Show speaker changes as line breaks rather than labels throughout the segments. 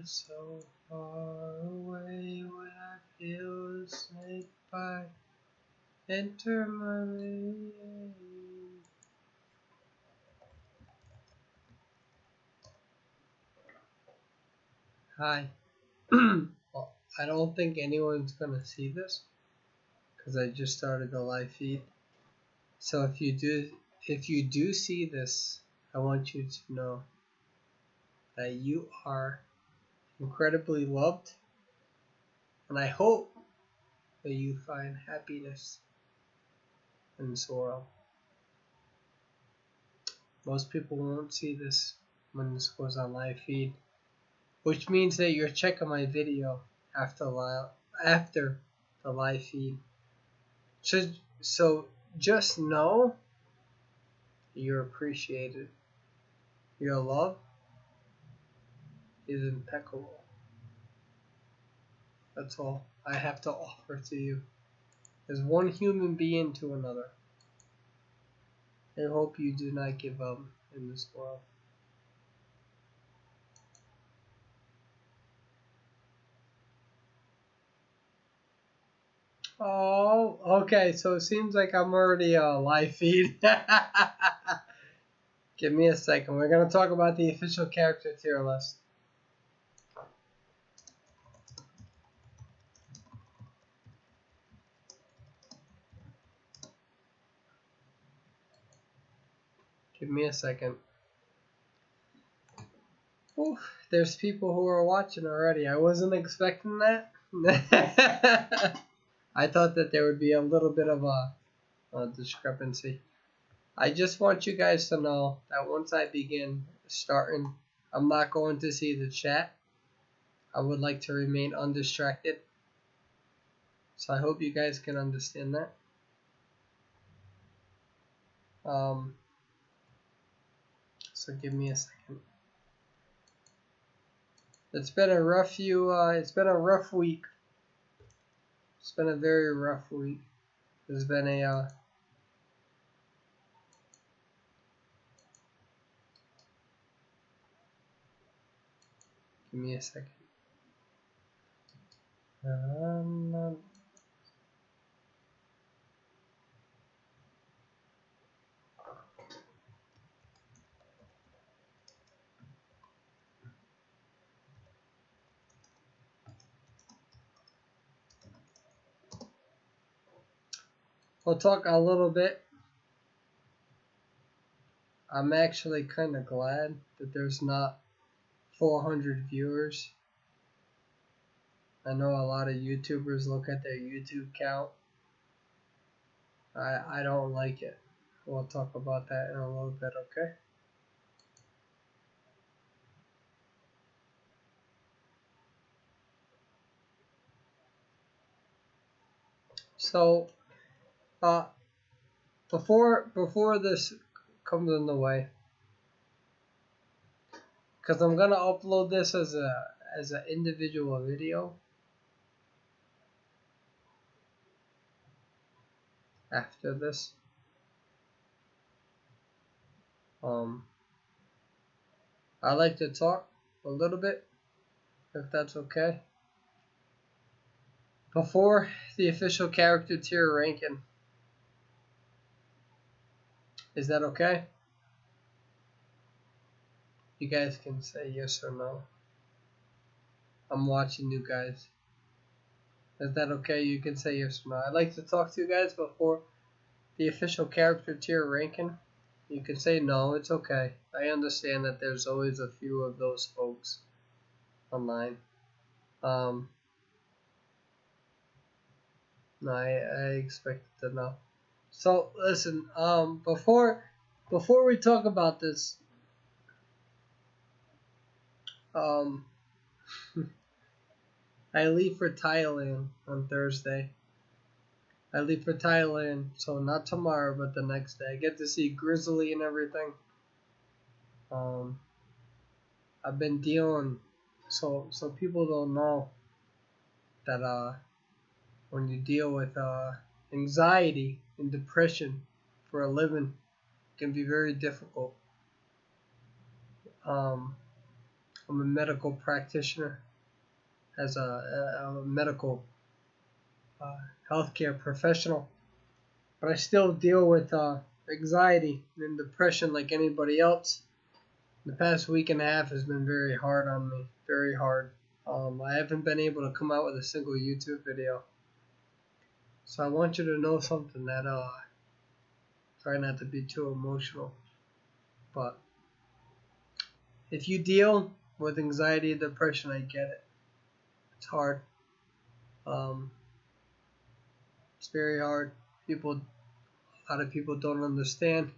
so far away when I feel a snake bite enter my veins. Hi. Well, I don't think anyone's gonna see this because I just started the live feed. So if you do see this, I want you to know that you are incredibly loved, and I hope that you find happiness in this world. Most people won't see this when this goes on live feed, which means that you're checking my video after the live feed. So just know you're appreciated. Your love is impeccable. That's all I have to offer to you as one human being to another. I hope you do not give up in this world. Oh, okay, so it seems like I'm already live feed. Give me a second. We're going to talk about the official character tier list. Give me a second. Ooh, there's people who are watching already. I wasn't expecting that. I thought that there would be a little bit of a discrepancy. I just want you guys to know that once I begin starting, I'm not going to see the chat. I would like to remain undistracted. So I hope you guys can understand that. So give me a second. It's been a rough it's been a rough week. It's been a very rough week. There's been a give me a second. We'll talk a little bit. I'm actually kind of glad that there's not 400 viewers. I know a lot of YouTubers look at their YouTube count. I don't like it. We'll talk about that in a little bit, okay? So, before this comes in the way, because I'm gonna upload this as an individual video after this. I like to talk a little bit, if that's okay. Before the official character tier ranking. Is that okay? You guys can say yes or no. I'm watching you guys. Is that okay? You can say yes or no. I'd like to talk to you guys before the official character tier ranking. You can say no, it's okay. I understand that there's always a few of those folks online. No, I expect to know. So listen, before we talk about this, I leave for Thailand on Thursday. I leave for Thailand, so not tomorrow, but the next day. I get to see Grizzly and everything. I've been dealing, so people don't know that when you deal with anxiety and depression for a living, it can be very difficult. I'm a medical practitioner, as a medical healthcare professional, but I still deal with anxiety and depression like anybody else. The past week and a half has been very hard on me, very hard. I haven't been able to come out with a single YouTube video. So I want you to know something that try not to be too emotional. But if you deal with anxiety and depression, I get it. It's hard. It's very hard. A lot of people don't understand,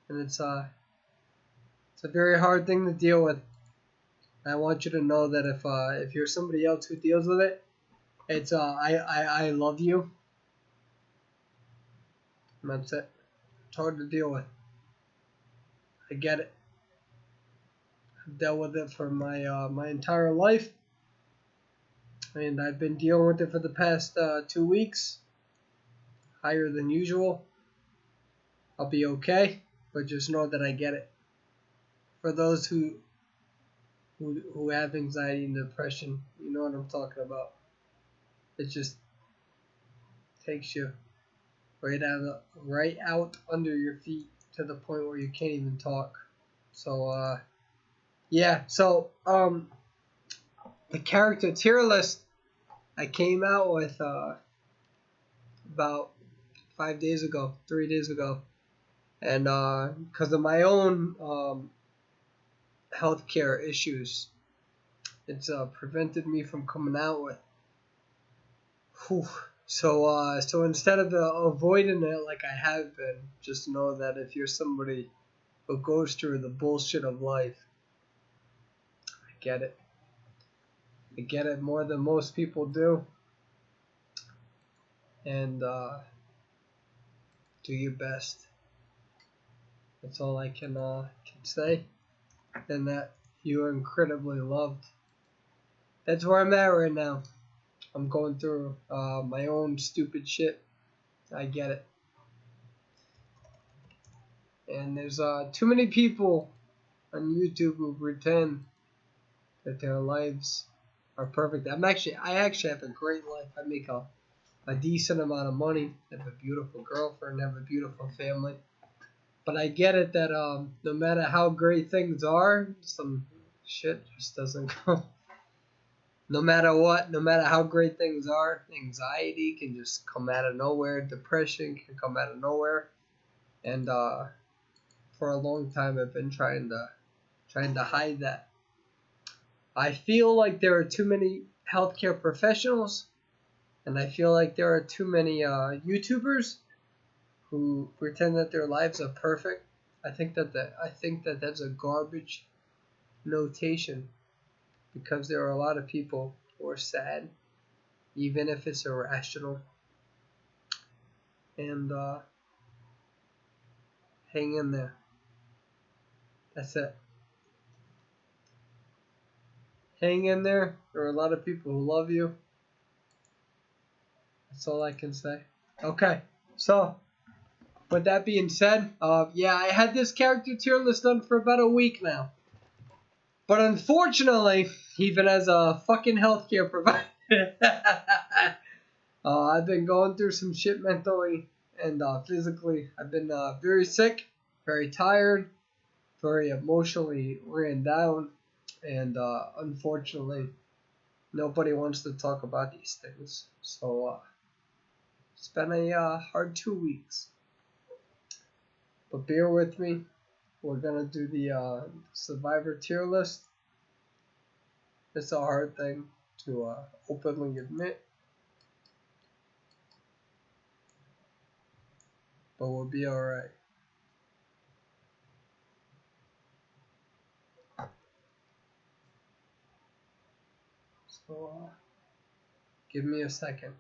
and it's a very hard thing to deal with. I want you to know that if you're somebody else who deals with it, it's I love you. And that's it. It's hard to deal with. I get it. I've dealt with it for my entire life, and I've been dealing with it for the past 2 weeks, higher than usual. I'll be okay, but just know that I get it. For those who have anxiety and depression, you know what I'm talking about. It just takes you right out under your feet to the point where you can't even talk. So yeah. So the character tier list I came out with about 3 days ago, and because of my own healthcare issues, it's prevented me from coming out with. Whew. So instead of avoiding it like I have been, just know that if you're somebody who goes through the bullshit of life, I get it. I get it more than most people do. And do your best. That's all I can say. And that you are incredibly loved. That's where I'm at right now. I'm going through my own stupid shit. I get it. And there's too many people on YouTube who pretend that their lives are perfect. I actually have a great life. I make a decent amount of money. I have a beautiful girlfriend. I have a beautiful family. But I get it that no matter how great things are, some shit just doesn't go. No matter what, no matter how great things are, anxiety can just come out of nowhere. Depression can come out of nowhere. And for a long time, I've been trying to hide that. I feel like there are too many healthcare professionals, and I feel like there are too many YouTubers who pretend that their lives are perfect. I think that that's a garbage notation, because there are a lot of people who are sad, even if it's irrational. And hang in there. That's it. Hang in there. There are a lot of people who love you. That's all I can say. Okay, so with that being said, yeah, I had this character tier list done for about a week now. But unfortunately, even as a fucking healthcare provider, I've been going through some shit mentally and physically. I've been very sick, very tired, very emotionally ran down, and unfortunately, nobody wants to talk about these things. So it's been a hard 2 weeks. But bear with me. We're gonna do the survivor tier list. It's a hard thing to openly admit, but we'll be alright. So give me a second.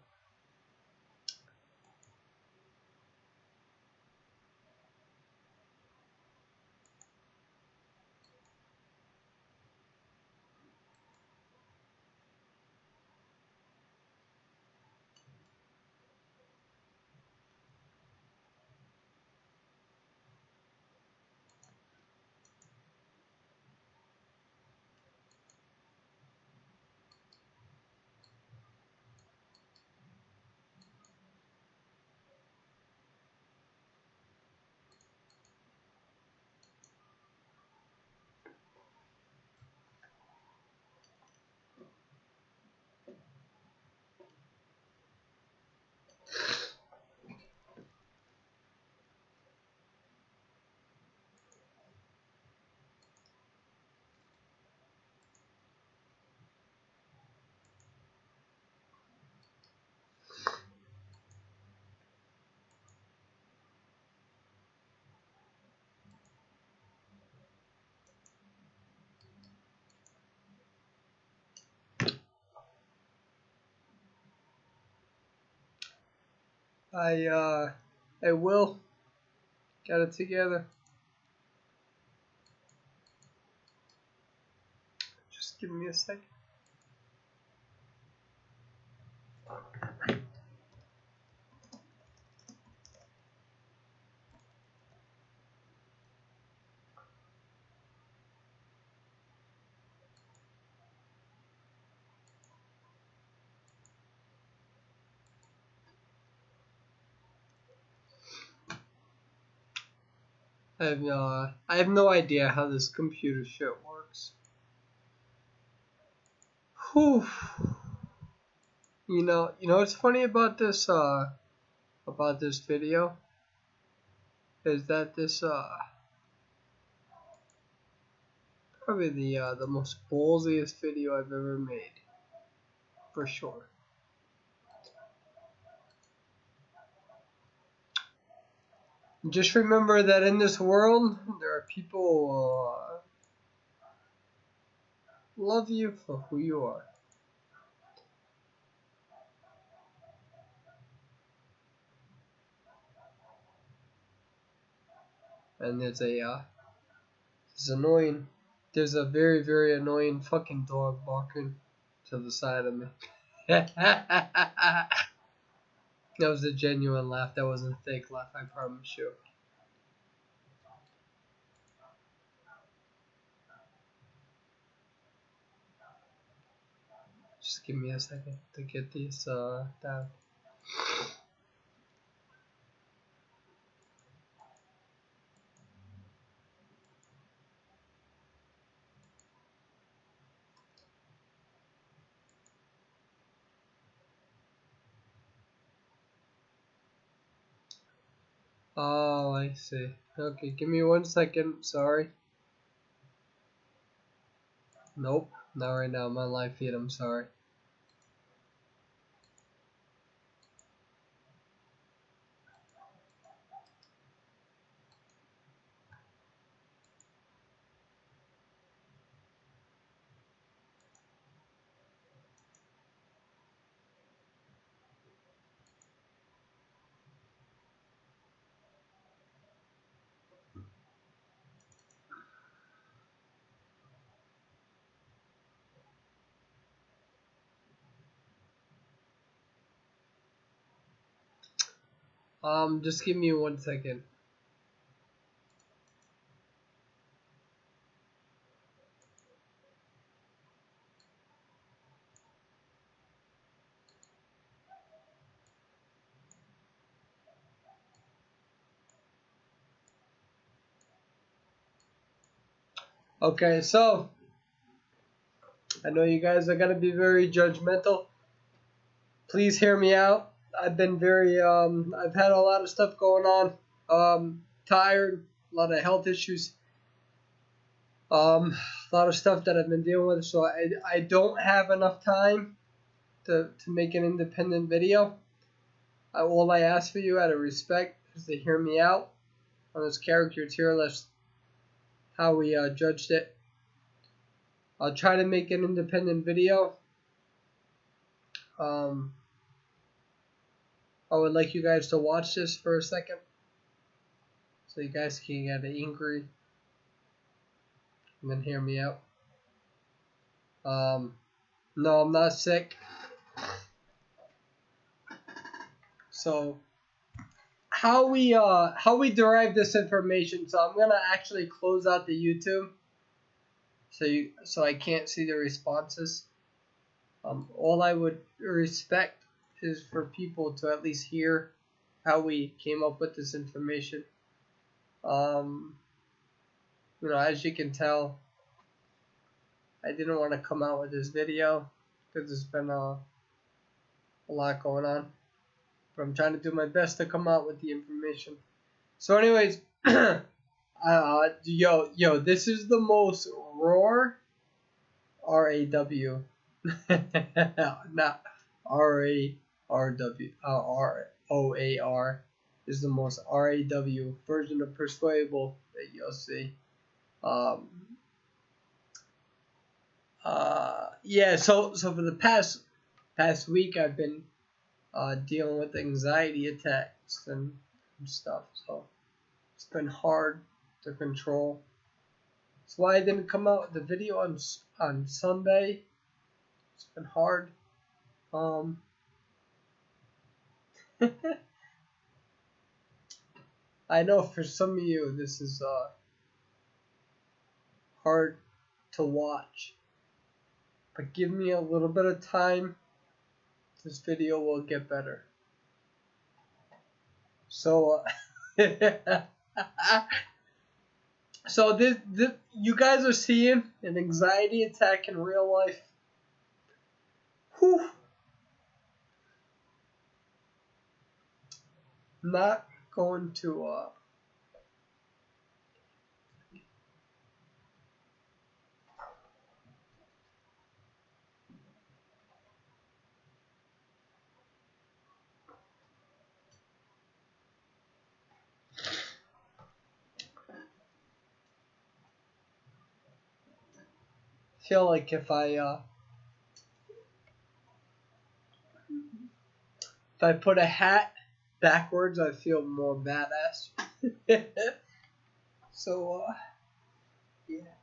I will get it together. Just give me a second. I have no idea how this computer shit works. Whew. You know what's funny about this video is that this probably the most ballsiest video I've ever made, for sure. Just remember that in this world, there are people love you for who you are. And there's a very, very annoying fucking dog barking to the side of me. That was a genuine laugh. That wasn't a fake laugh, I promise you. Just give me a second to get these down. Oh, I see. Okay, give me 1 second. Sorry. Nope, not right now. I'm on live feed. I'm sorry. Just give me 1 second. Okay, so I know you guys are gonna be very judgmental. Please hear me out. I've been very I've had a lot of stuff going on. Tired, a lot of health issues. A lot of stuff that I've been dealing with, so I don't have enough time to make an independent video. All I ask for you out of respect is to hear me out on this character tier list, how we judged it. I'll try to make an independent video. I would like you guys to watch this for a second so you guys can get angry and then hear me out. No, I'm not sick. So how we derive this information. So I'm gonna actually close out the YouTube so I can't see the responses. All I would respect is for people to at least hear how we came up with this information. As you can tell, I didn't want to come out with this video because there's been a lot going on. But I'm trying to do my best to come out with the information. So anyways, yo, this is the most raw, R-A-W, not R-A-R-W, R-O-A-R, is the most R-A-W version of Persuadable that you'll see. Yeah, so for the past week I've been dealing with anxiety attacks and stuff. So it's been hard to control. That's why I didn't come out with the video on Sunday. It's been hard. I know for some of you this is hard to watch, but give me a little bit of time. This video will get better. So, so this you guys are seeing an anxiety attack in real life. Whew. Not going to feel like if I put a hat backwards, I feel more badass. So yeah.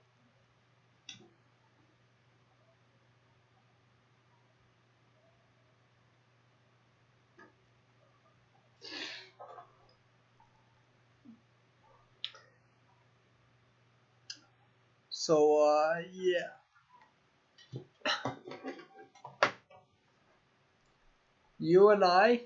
So yeah. You and I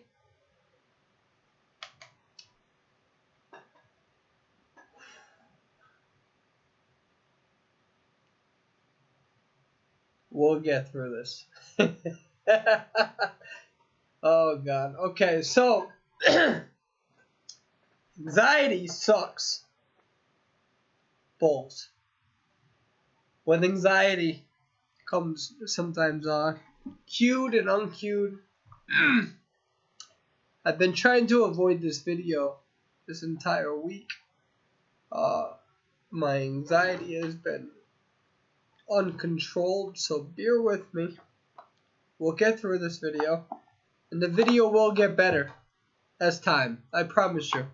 will get through this. Oh god. Okay, so anxiety sucks balls. With anxiety comes sometimes cued and uncued. I've been trying to avoid this video this entire week. My anxiety has been uncontrolled, so bear with me. We'll get through this video, and the video will get better as time. I promise you.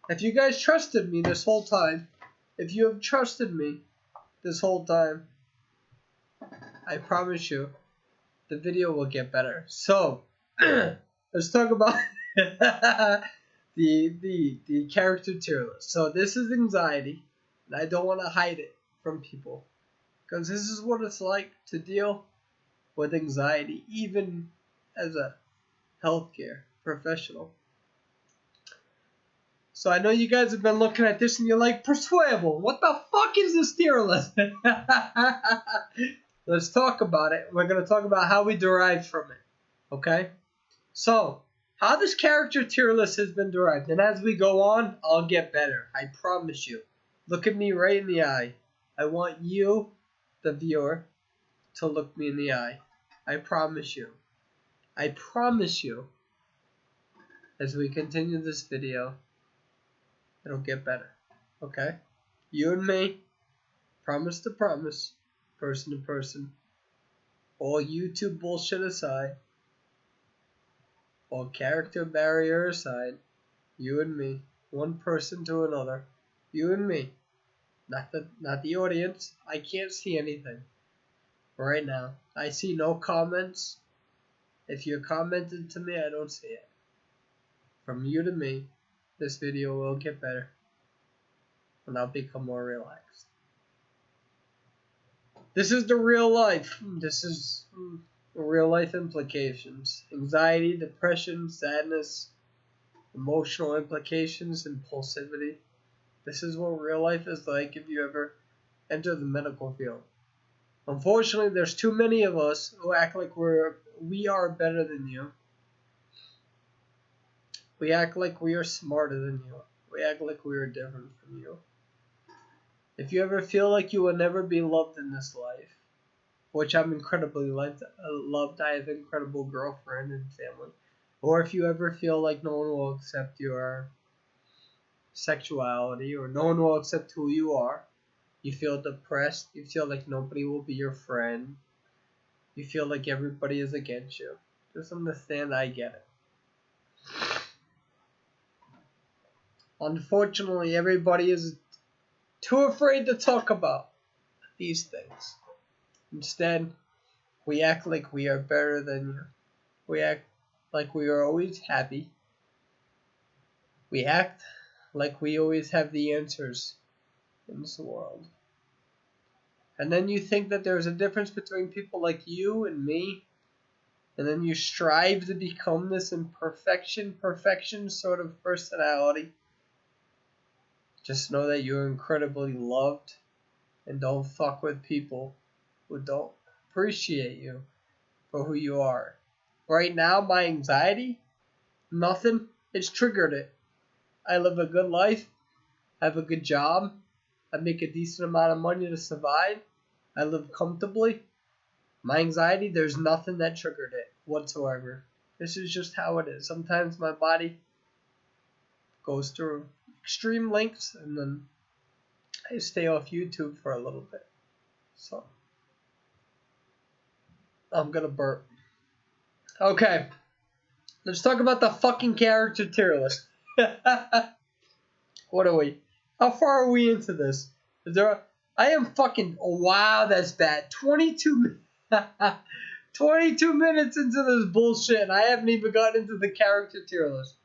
If you guys trusted me this whole time, if you have trusted me this whole time, I promise you, the video will get better. So, let's talk about the character tier list. So this is anxiety, and I don't want to hide it from people, because this is what it's like to deal with anxiety, even as a healthcare professional. So I know you guys have been looking at this and you're like, Persuable, what the fuck is this tier list? Let's talk about it. We're going to talk about how we derived from it. Okay? So, how this character tier list has been derived. And as we go on, I'll get better. I promise you. Look at me right in the eye. I want you, the viewer, to look me in the eye. I promise you. I promise you. As we continue this video, it'll get better. Okay? You and me, promise to promise, person to person, all YouTube bullshit aside, all character barrier aside, you and me, one person to another, you and me, not the audience. I can't see anything right now. I see no comments. If you're commenting to me, I don't see it. From you to me, this video will get better, and I'll become more relaxed. This is the real life. This is the real life implications. Anxiety, depression, sadness, emotional implications, impulsivity. This is what real life is like if you ever enter the medical field. Unfortunately, there's too many of us who act like we are better than you. We act like we are smarter than you. We act like we are different from you. If you ever feel like you will never be loved in this life, which I'm incredibly loved, I have an incredible girlfriend and family. Or if you ever feel like no one will accept your sexuality, or no one will accept who you are, you feel depressed, you feel like nobody will be your friend, you feel like everybody is against you, just understand I get it. Unfortunately, everybody is too afraid to talk about these things. Instead, we act like we are better than you. We act like we are always happy. We act like we always have the answers in this world. And then you think that there's a difference between people like you and me. And then you strive to become this perfection sort of personality. Just know that you're incredibly loved. And don't fuck with people who don't appreciate you for who you are. Right now, my anxiety, nothing, it's triggered it. I live a good life. I have a good job. I make a decent amount of money to survive. I live comfortably. My anxiety, there's nothing that triggered it whatsoever. This is just how it is. Sometimes my body goes through extreme lengths and then I stay off YouTube for a little bit. So, I'm gonna burp. Okay, let's talk about the fucking character tier list. What are we? How far are we into this? I am fucking. Oh, wow, that's bad. 22 minutes into this bullshit, and I haven't even gotten into the character tier list.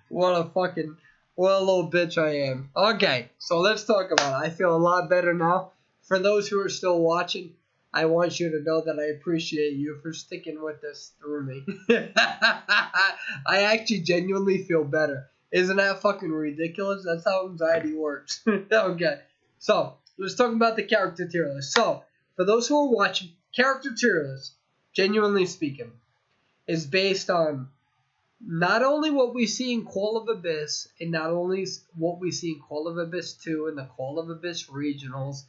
What a little bitch I am. Okay, so let's talk about it. I feel a lot better now. For those who are still watching, I want you to know that I appreciate you for sticking with this through me. I actually genuinely feel better. Isn't that fucking ridiculous? That's how anxiety works. Okay, so let's talk about the character tier list. So, for those who are watching, character tier list, genuinely speaking, is based on not only what we see in Call of Abyss, and not only what we see in Call of Abyss 2 and the Call of Abyss regionals,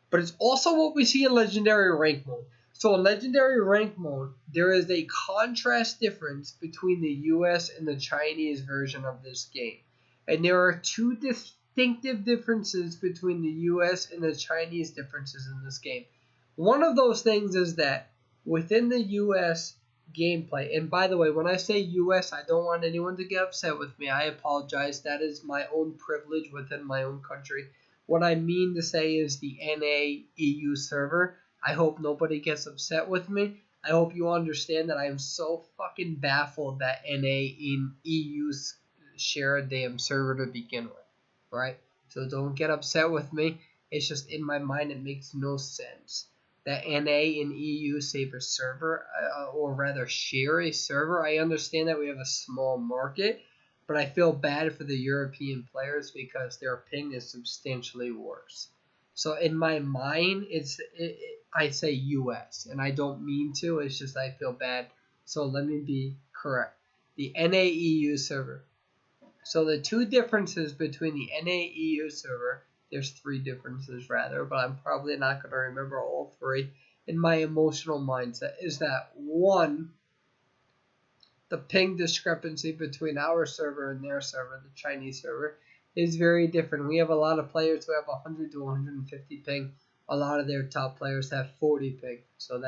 but it's also what we see in Legendary Rank Mode. So in Legendary Rank Mode, there is a contrast difference between the US and the Chinese version of this game. And there are two distinctive differences between the US and the Chinese differences in this game. One of those things is that within the US gameplay, and by the way, when I say US, I don't want anyone to get upset with me. I apologize. That is my own privilege within my own country. What I mean to say is the NA EU server. I hope nobody gets upset with me. I hope you understand that I am so fucking baffled that NA in EU share a damn server to begin with, right? So don't get upset with me. It's just in my mind it makes no sense that NA and EU save a server, or rather share a server. I understand that we have a small market, but I feel bad for the European players because their ping is substantially worse. So in my mind, I say US, and I don't mean to. It's just I feel bad. So let me be correct. The NA-EU server. So the two differences between the NA-EU server, there's three differences rather, but I'm probably not going to remember all three in my emotional mindset, is that one, the ping discrepancy between our server and their server, the Chinese server, is very different. We have a lot of players who have 100 to 150 ping. A lot of their top players have 40 ping. So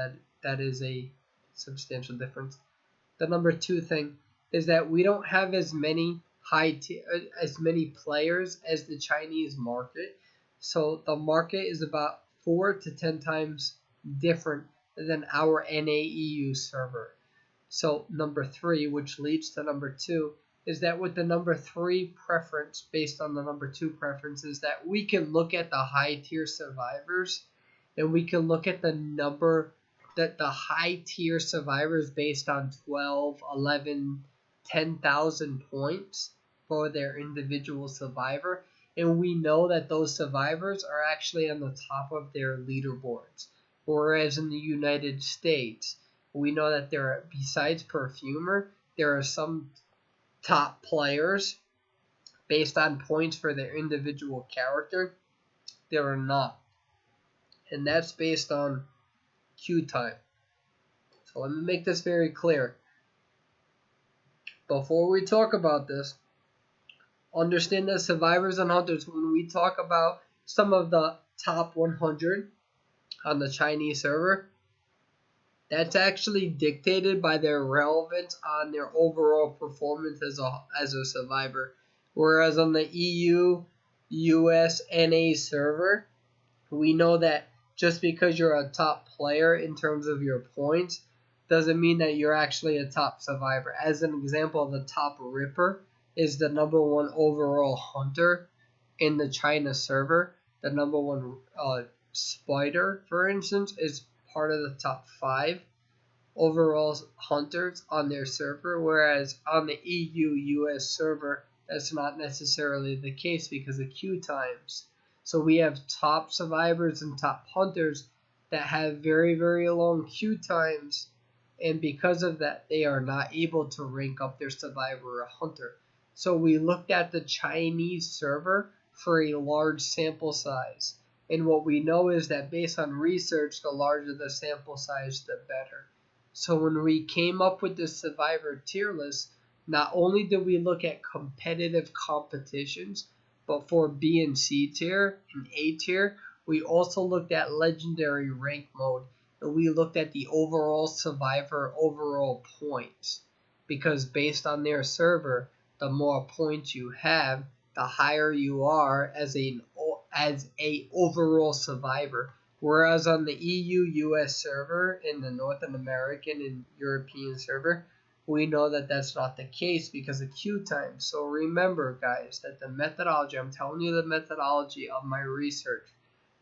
that is a substantial difference. The number two thing is that we don't have as many players as the Chinese market. So the market is about 4 to 10 times different than our NA-EU server. So number three, which leads to number two, is that with the number three preference, based on the number two preference, is that we can look at the high tier survivors, and we can look at the number that the high tier survivors based on 12, 11, 10,000 points for their individual survivor, and we know that those survivors are actually on the top of their leaderboards. Whereas in the United States, we know that there are, besides Perfumer, there are some top players based on points for their individual character. There are not. And that's based on queue time. So let me make this very clear. Before we talk about this, understand that survivors and hunters, when we talk about some of the top 100 on the Chinese server, That's actually dictated by their relevance on their overall performance as a survivor. Whereas on the EU, US, NA server, we know that just because you're a top player in terms of your points doesn't mean that you're actually a top survivor. As an example, the top Ripper is the #1 overall hunter in the China server. The #1 Spider, for instance, is part of the top 5 overall hunters on their server, whereas on the EU-US server, that's not necessarily the case because of queue times. So we have top survivors and top hunters that have very, very long queue times, and because of that, they are not able to rank up their survivor or hunter. So we looked at the Chinese server for a large sample size, and what we know is that based on research, the larger the sample size, the better. So when we came up with the survivor tier list, not only did we look at competitive competitions, but for B and C tier and A tier, we also looked at legendary rank mode, and we looked at the overall survivor overall points. Because based on their server, the more points you have, the higher you are as a overall survivor. Whereas on the EU-US server and the North American and European server, we know that that's not the case because of queue time. So remember, guys, that the methodology, I'm telling you the methodology of my research,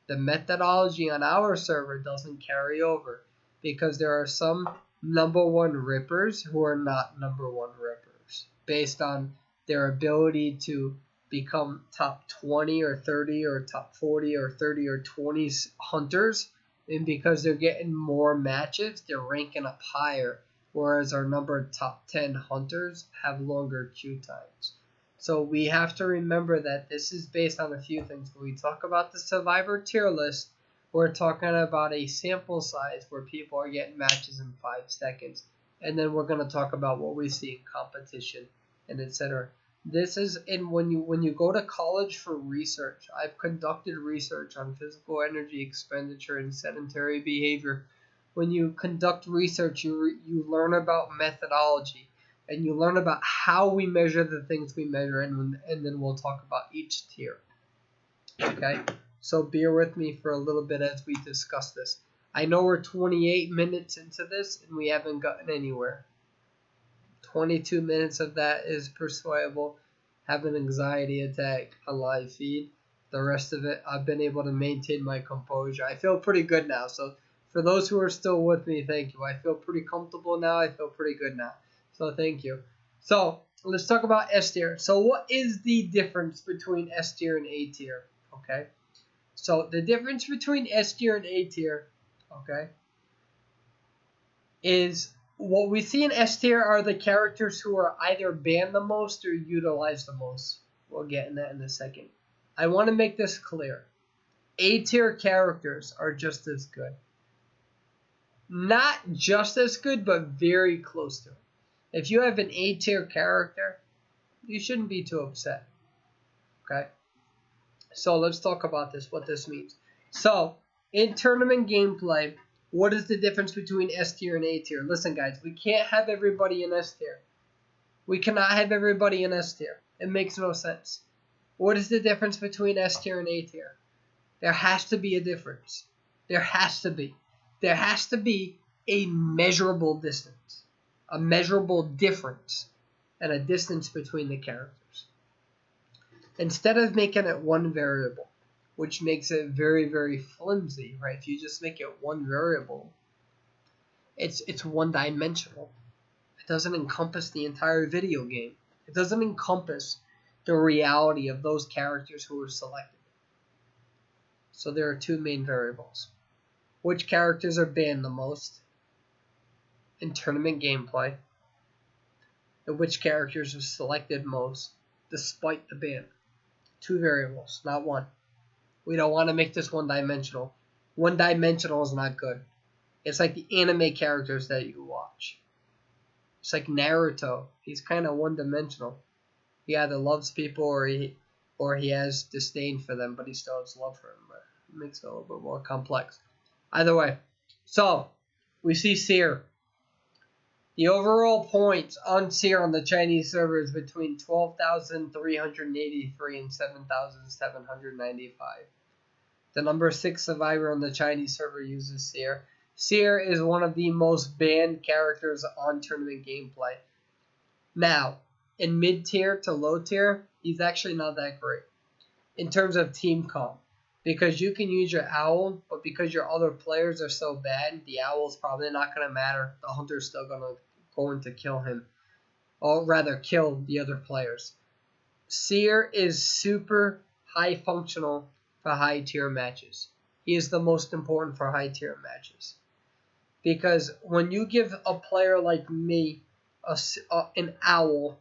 the methodology on our server doesn't carry over because there are some #1 Rippers who are not #1 Rippers based on their ability to become top 20 or 30 or top 40 or 30 or 20 hunters, and because they're getting more matches, they're ranking up higher, whereas our top 10 hunters have longer queue times. So we have to remember that this is based on a few things. When we talk about the survivor tier list, we're talking about a sample size where people are getting matches in 5 seconds, and then we're going to talk about what we see in competition and etc. This is when you go to college for research. I've conducted research on physical energy expenditure and sedentary behavior. When you conduct research, you learn about methodology, and you learn about how we measure the things we measure, and then we'll talk about each tier. Okay, so bear with me for a little bit as we discuss this. I know we're 28 minutes into this, and we haven't gotten anywhere. 22 minutes of that is persuadable. Have an anxiety attack, a live feed. The rest of it, I've been able to maintain my composure. I feel pretty good now. So for those who are still with me, thank you. I feel pretty comfortable now. I feel pretty good now. So thank you. So let's talk about S tier. So what is the difference between S tier and A tier? Okay. So the difference between S tier and A tier, okay, is what we see in S tier are the characters who are either banned the most or utilized the most. We'll get in that in a second. I want to make this clear. A tier characters are just as good. Not just as good, but very close to it. If you have an A tier character, you shouldn't be too upset. Okay? So let's talk about this, what this means. So, in tournament gameplay, what is the difference between S tier and A tier? Listen, guys, we can't have everybody in S tier. We cannot have everybody in S tier. It makes no sense. What is the difference between S tier and A tier? There has to be a difference. There has to be. There has to be a measurable distance, a measurable difference, and a distance between the characters. Instead of making it one variable, which makes it very, very flimsy, right? If you just make it one variable, it's one-dimensional. It doesn't encompass the entire video game. It doesn't encompass the reality of those characters who were selected. So there are two main variables. Which characters are banned the most in tournament gameplay, and which characters are selected most despite the ban. Two variables, not one. We don't want to make this one-dimensional. One-dimensional is not good. It's like the anime characters that you watch. It's like Naruto. He's kind of one-dimensional. He either loves people or he has disdain for them, but he still has love for them. But it makes it a little bit more complex. Either way. So, We see Seer. The overall points on Seer on the Chinese server is between 12,383 and 7,795. The number 6 survivor on the Chinese server uses Seer. Seer is one of the most banned characters on tournament gameplay. Now, in mid-tier to low-tier, he's actually not that great in terms of team comp. Because you can use your owl, but because your other players are so bad, the owl's probably not going to matter. The hunter's still going to kill him. Or rather, kill the other players. Seer is super high functional for high tier matches. He is the most important for high tier matches. Because when you give a player like me an owl,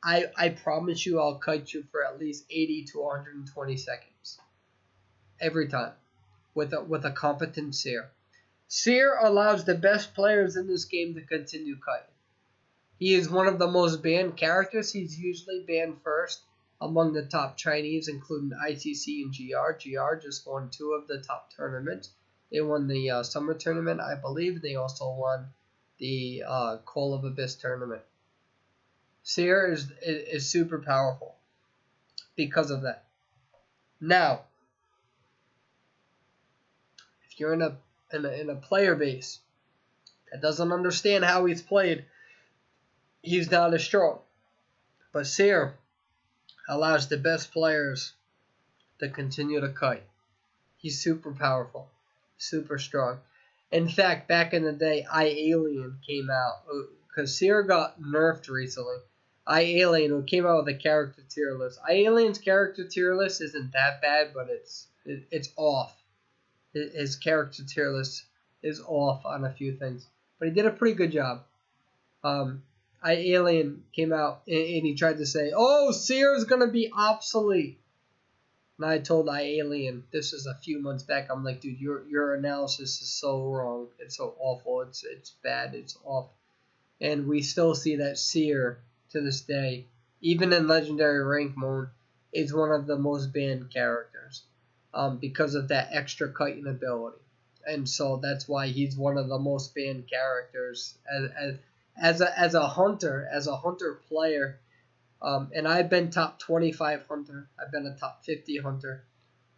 I promise you I'll kite you for at least 80 to 120 seconds. Every time. With a competent Seer. Seer allows the best players in this game to continue kiting. He is one of the most banned characters. He's usually banned first among the top Chinese, including ICC and GR. GR just won 2 of the top tournaments. They won the summer tournament, I believe. They also won the Call of Abyss tournament. Seer is super powerful because of that. Now, if you're in a player base that doesn't understand how he's played, he's not as strong. But Seer allows the best players to continue to kite. He's super powerful, super strong. In fact, back in the day, iAlien came out because Seer got nerfed recently. iAlien, who came out with a character tier list. iAlien's character tier list isn't that bad, but it's off. His character tier list is off on a few things, but he did a pretty good job. iAlien came out and he tried to say, "Oh, Seer's gonna be obsolete." And I told iAlien, this is a few months back, I'm like, dude, your analysis is so wrong. It's so awful. It's bad. It's off. And we still see that Seer to this day, even in Legendary Rank mode, is one of the most banned characters. Because of that extra kiting ability. And so that's why he's one of the most banned characters as a hunter player. And I've been top 25 hunter. I've been a top 50 hunter.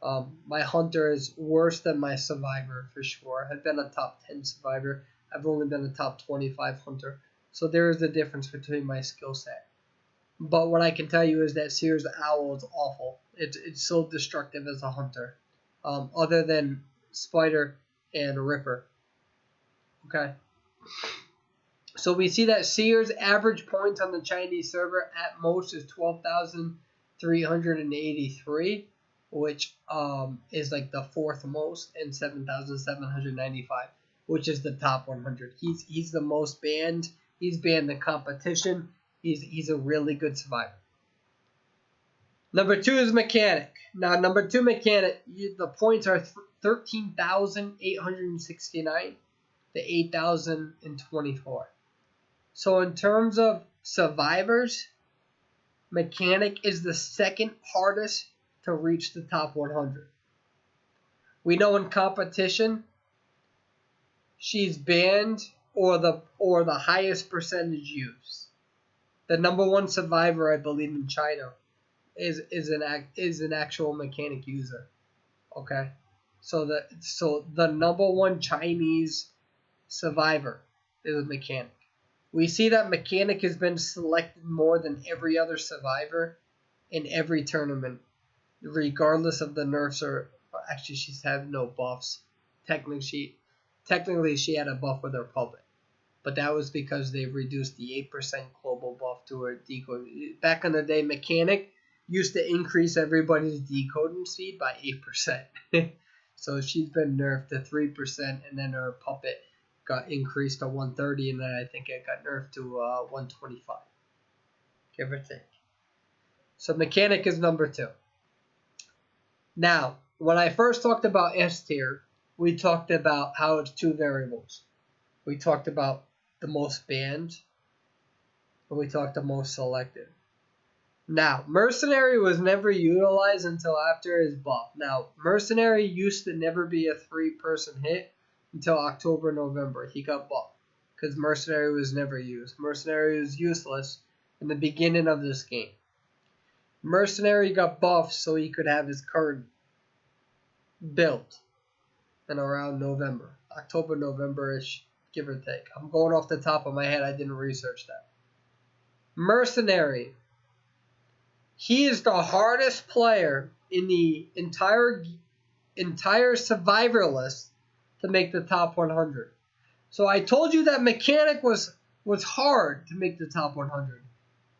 My hunter is worse than my survivor for sure. I've been a top 10 survivor. I've only been a top 25 hunter. So there is a difference between my skill set. But what I can tell you is that Seer's owl is awful. It's so destructive as a hunter. Other than Spider and Ripper. Okay. So we see that Seer's average points on the Chinese server at most is 12,383, which is like the 4th most, and 7,795, which is the top 100. He's the most banned. He's banned the competition. He's a really good survivor. Number 2 is Mechanic. Now, number 2 Mechanic, the points are 13,869 to 8,024. So in terms of survivors, Mechanic is the second hardest to reach the top 100. We know in competition, she's banned or the highest percentage used. The number 1 survivor, I believe, in China is an actual Mechanic user. Okay, so the number 1 Chinese survivor is a Mechanic. We see that Mechanic has been selected more than every other survivor in every tournament, regardless of the nerfs or actually she's had no buffs. Technically she had a buff with her puppet. But that was because they reduced the 8% global buff to her decode. Back in the day, Mechanic used to increase everybody's decoding speed by 8%. So she's been nerfed to 3%, and then her puppet got increased to 130, and then I think it got nerfed to 125. Give or take. So Mechanic is number 2. Now, when I first talked about S tier, we talked about how it's 2 variables. We talked about the most banned, and we talked the most selected. Now, Mercenary was never utilized until after his buff. Now, Mercenary used to never be a 3-person hit. until October, November. He got buffed because Mercenary was never used. Mercenary was useless in the beginning of this game. Mercenary got buffed so he could have his card built in around November. October, November-ish, give or take. I'm going off the top of my head. I didn't research that. Mercenary. He is the hardest player in the entire survivor list to make the top 100. So I told you that Mechanic was hard to make the top 100.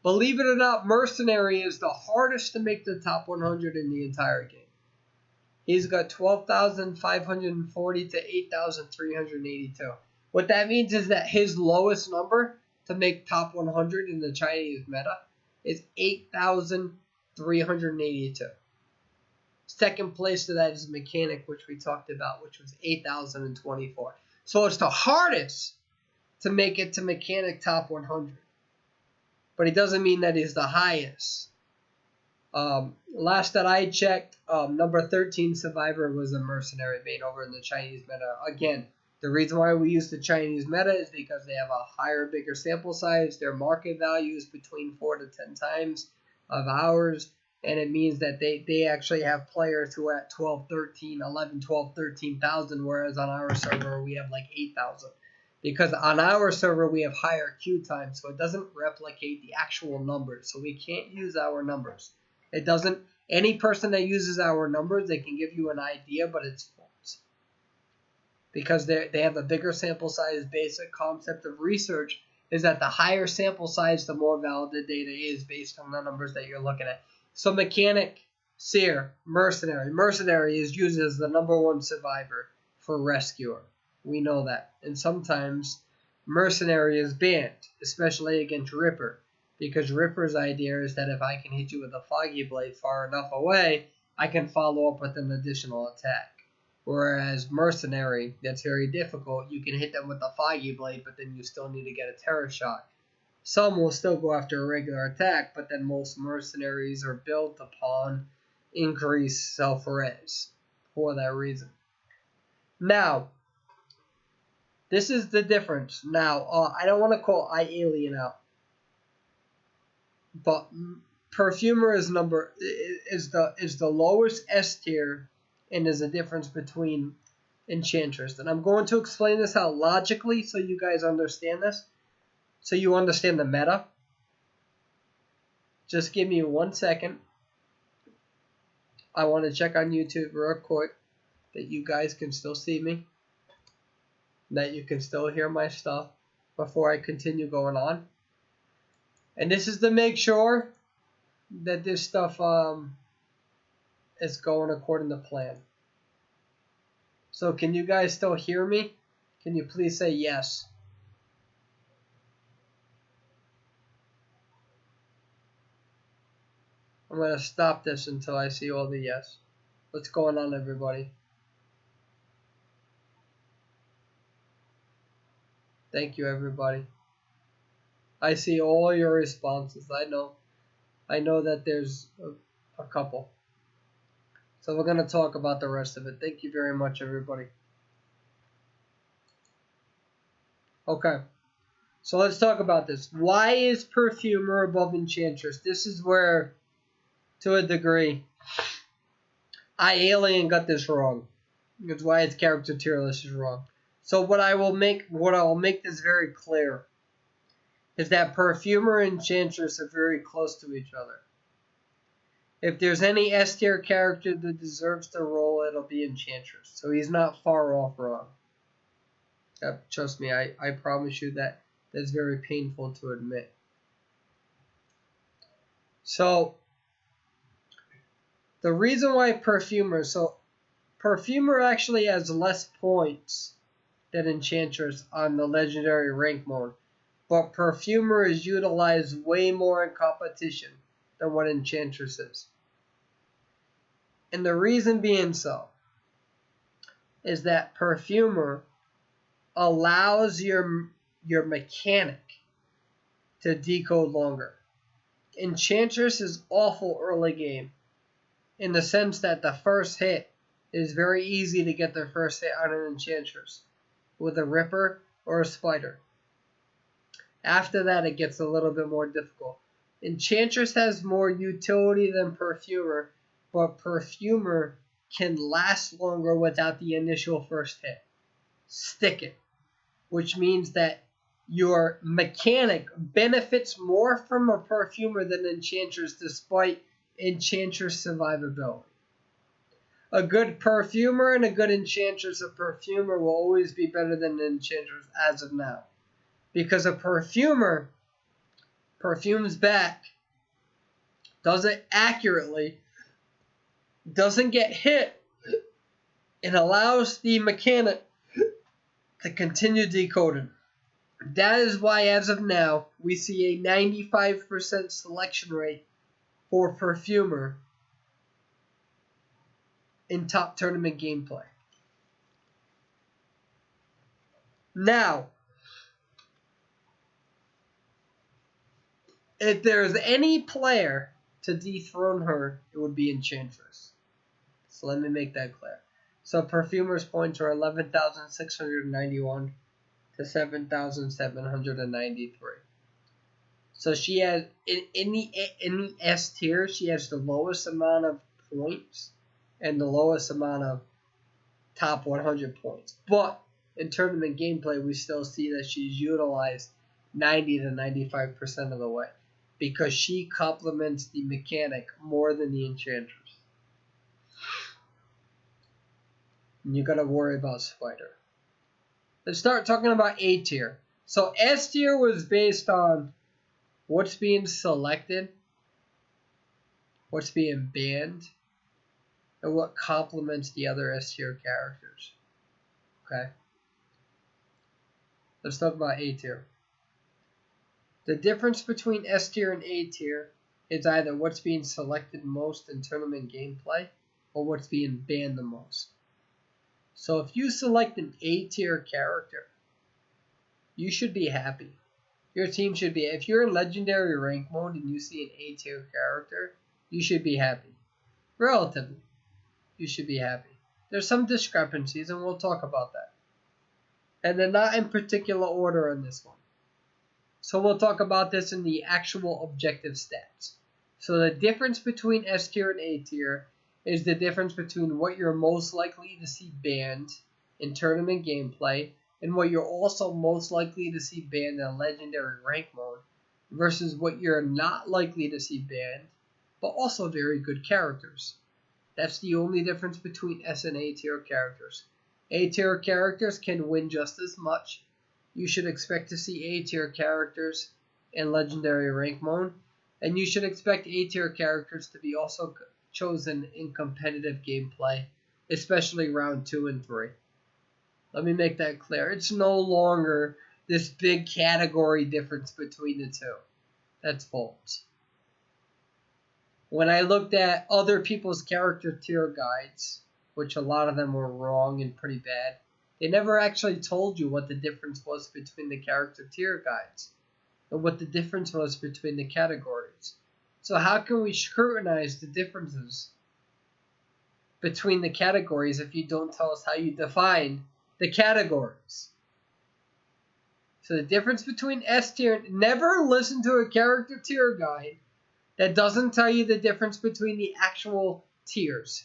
Believe it or not, Mercenary is the hardest to make the top 100 in the entire game. He's got 12,540 to 8,382. What that means is that his lowest number to make top 100 in the Chinese meta is 8,382. Second place to that is Mechanic, which we talked about, which was 8,024. So it's the hardest to make it to Mechanic top 100. But it doesn't mean that he's the highest. Last that I checked, number 13 Survivor was a Mercenary main over in the Chinese meta. Again, the reason why we use the Chinese meta is because they have a higher, bigger sample size. Their market value is between 4 to 10 times of ours. And it means that they actually have players who are at 12, 13, 11, 12, 13,000, whereas on our server we have like 8,000. Because on our server we have higher queue time, so it doesn't replicate the actual numbers. So we can't use our numbers. It doesn't. Any person that uses our numbers, they can give you an idea, but it's false. Because they have a bigger sample size. Basic concept of research is that the higher sample size, the more valid the data is based on the numbers that you're looking at. So Mechanic, Seer, Mercenary. Mercenary is used as the number one survivor for Rescuer. We know that. And sometimes Mercenary is banned, especially against Ripper. Because Ripper's idea is that if I can hit you with a Foggy Blade far enough away, I can follow up with an additional attack. Whereas Mercenary, that's very difficult. You can hit them with a Foggy Blade, but then you still need to get a Terror Shot. Some will still go after a regular attack, but then most Mercenaries are built upon increased self-res for that reason. Now, this is the difference. Now, I don't want to call iAlien out, but Perfumer is the lowest S tier, and is a difference between Enchantress. And I'm going to explain this out logically so you guys understand this. So you understand the meta. Just give me 1 second. I want to check on YouTube real quick that you guys can still see me. That you can still hear my stuff before I continue going on. And this is to make sure that this stuff is going according to plan. So can you guys still hear me? Can you please say yes? I'm going to stop this until I see all the yes. What's going on, everybody? Thank you, everybody. I see all your responses. I know that there's a couple. So we're going to talk about the rest of it. Thank you very much, everybody. Okay. So let's talk about this. Why is Perfumer above Enchantress? This is where, to a degree, iAlien got this wrong. That's why its character tier list is wrong. So what I will make this very clear is that Perfumer and Enchantress are very close to each other. If there's any S tier character that deserves the role, it'll be Enchantress. So he's not far off wrong. Trust me, I promise you that that's very painful to admit. So the reason why Perfumer actually has less points than Enchantress on the legendary rank mode, but Perfumer is utilized way more in competition than what Enchantress is. And the reason being so is that Perfumer allows your mechanic to decode longer. Enchantress is awful early game in the sense that the first hit is very easy to get the first hit on an Enchantress. with a Ripper or a Spider. After that, it gets a little bit more difficult. Enchantress has more utility than Perfumer, but Perfumer can last longer without the initial first hit. Stick it, which means that your mechanic benefits more from a Perfumer than Enchantress despite Enchantress survivability. A good Perfumer and a good Enchantress. A Perfumer will always be better than an Enchantress as of now. Because a Perfumer perfumes back, does it accurately, doesn't get hit, and allows the mechanic to continue decoding. That is why, as of now, we see a 95% selection rate for Perfumer in top tournament gameplay. Now, if there's any player to dethrone her, it would be Enchantress. So let me make that clear. So Perfumer's points are 11,691 to 7,793. So she has, in the S tier, she has the lowest amount of points and the lowest amount of top 100 points. But in tournament gameplay, we still see that she's utilized 90 to 95% of the way, because she complements the mechanic more than the Enchantress. And you gotta worry about Spider. Let's start talking about A tier. So S tier was based on what's being selected, what's being banned, and what complements the other S tier characters. Okay? Let's talk about A tier. The difference between S tier and A tier is either what's being selected most in tournament gameplay or what's being banned the most. So if you select an A tier character, you should be happy. Your team should be. If you're in legendary rank mode and you see an A tier character, you should be happy. Relatively, you should be happy. There's some discrepancies, and we'll talk about that. And they're not in particular order on this one. So we'll talk about this in the actual objective stats. So the difference between S tier and A tier is the difference between what you're most likely to see banned in tournament gameplay and what you're also most likely to see banned in legendary rank mode versus what you're not likely to see banned, but also very good characters. That's the only difference between S and A tier characters. A tier characters can win just as much. You should expect to see A tier characters in legendary rank mode, and you should expect A tier characters to be also chosen in competitive gameplay, especially round 2 and 3. Let me make that clear. It's no longer this big category difference between the two. That's false. When I looked at other people's character tier guides, which a lot of them were wrong and pretty bad, they never actually told you what the difference was between the character tier guides and what the difference was between the categories. So how can we scrutinize the differences between the categories if you don't tell us how you define the categories? So the difference between S tier, never listen to a character tier guide that doesn't tell you the difference between the actual tiers.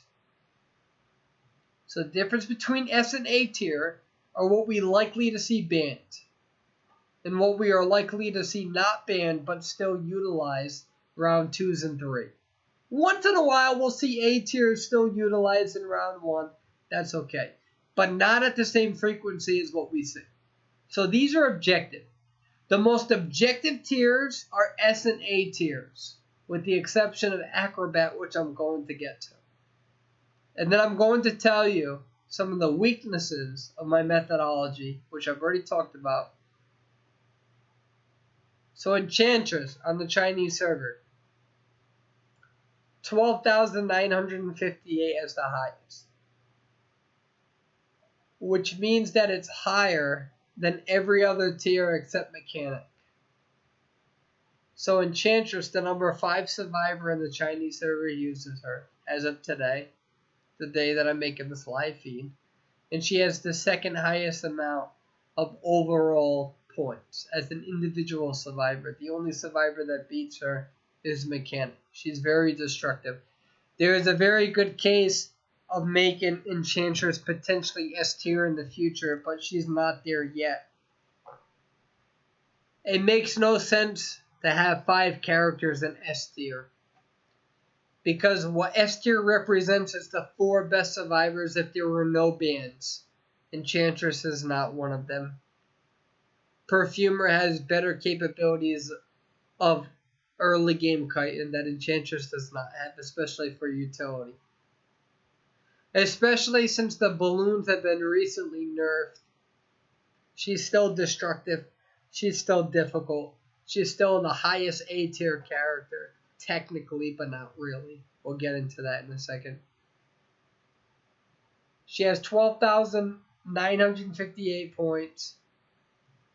So the difference between S and A tier are what we likely to see banned and what we are likely to see not banned but still utilized round 2s and 3. Once in a while we'll see A tier still utilized in round 1. That's okay. But not at the same frequency as what we see. So these are objective. The most objective tiers are S and A tiers, with the exception of Acrobat, which I'm going to get to. And then I'm going to tell you some of the weaknesses of my methodology, which I've already talked about. So Enchantress on the Chinese server, 12,958 as the highest, which means that it's higher than every other tier except Mechanic. So Enchantress, the number 5 survivor in the Chinese server, uses her as of today, the day that I'm making this live feed, and she has the second highest amount of overall points as an individual survivor. The only survivor that beats her is Mechanic. She's very destructive. There is a very good case of making Enchantress potentially S tier in the future, but she's not there yet. It makes no sense to have 5 characters in S tier, because what S tier represents is the 4 best survivors if there were no bans. Enchantress is not one of them. Perfumer has better capabilities of early game kiting that Enchantress does not have, especially for utility. Especially since the balloons have been recently nerfed. She's still destructive. She's still difficult. She's still the highest A tier character, technically, but not really. We'll get into that in a second. She has 12,958 points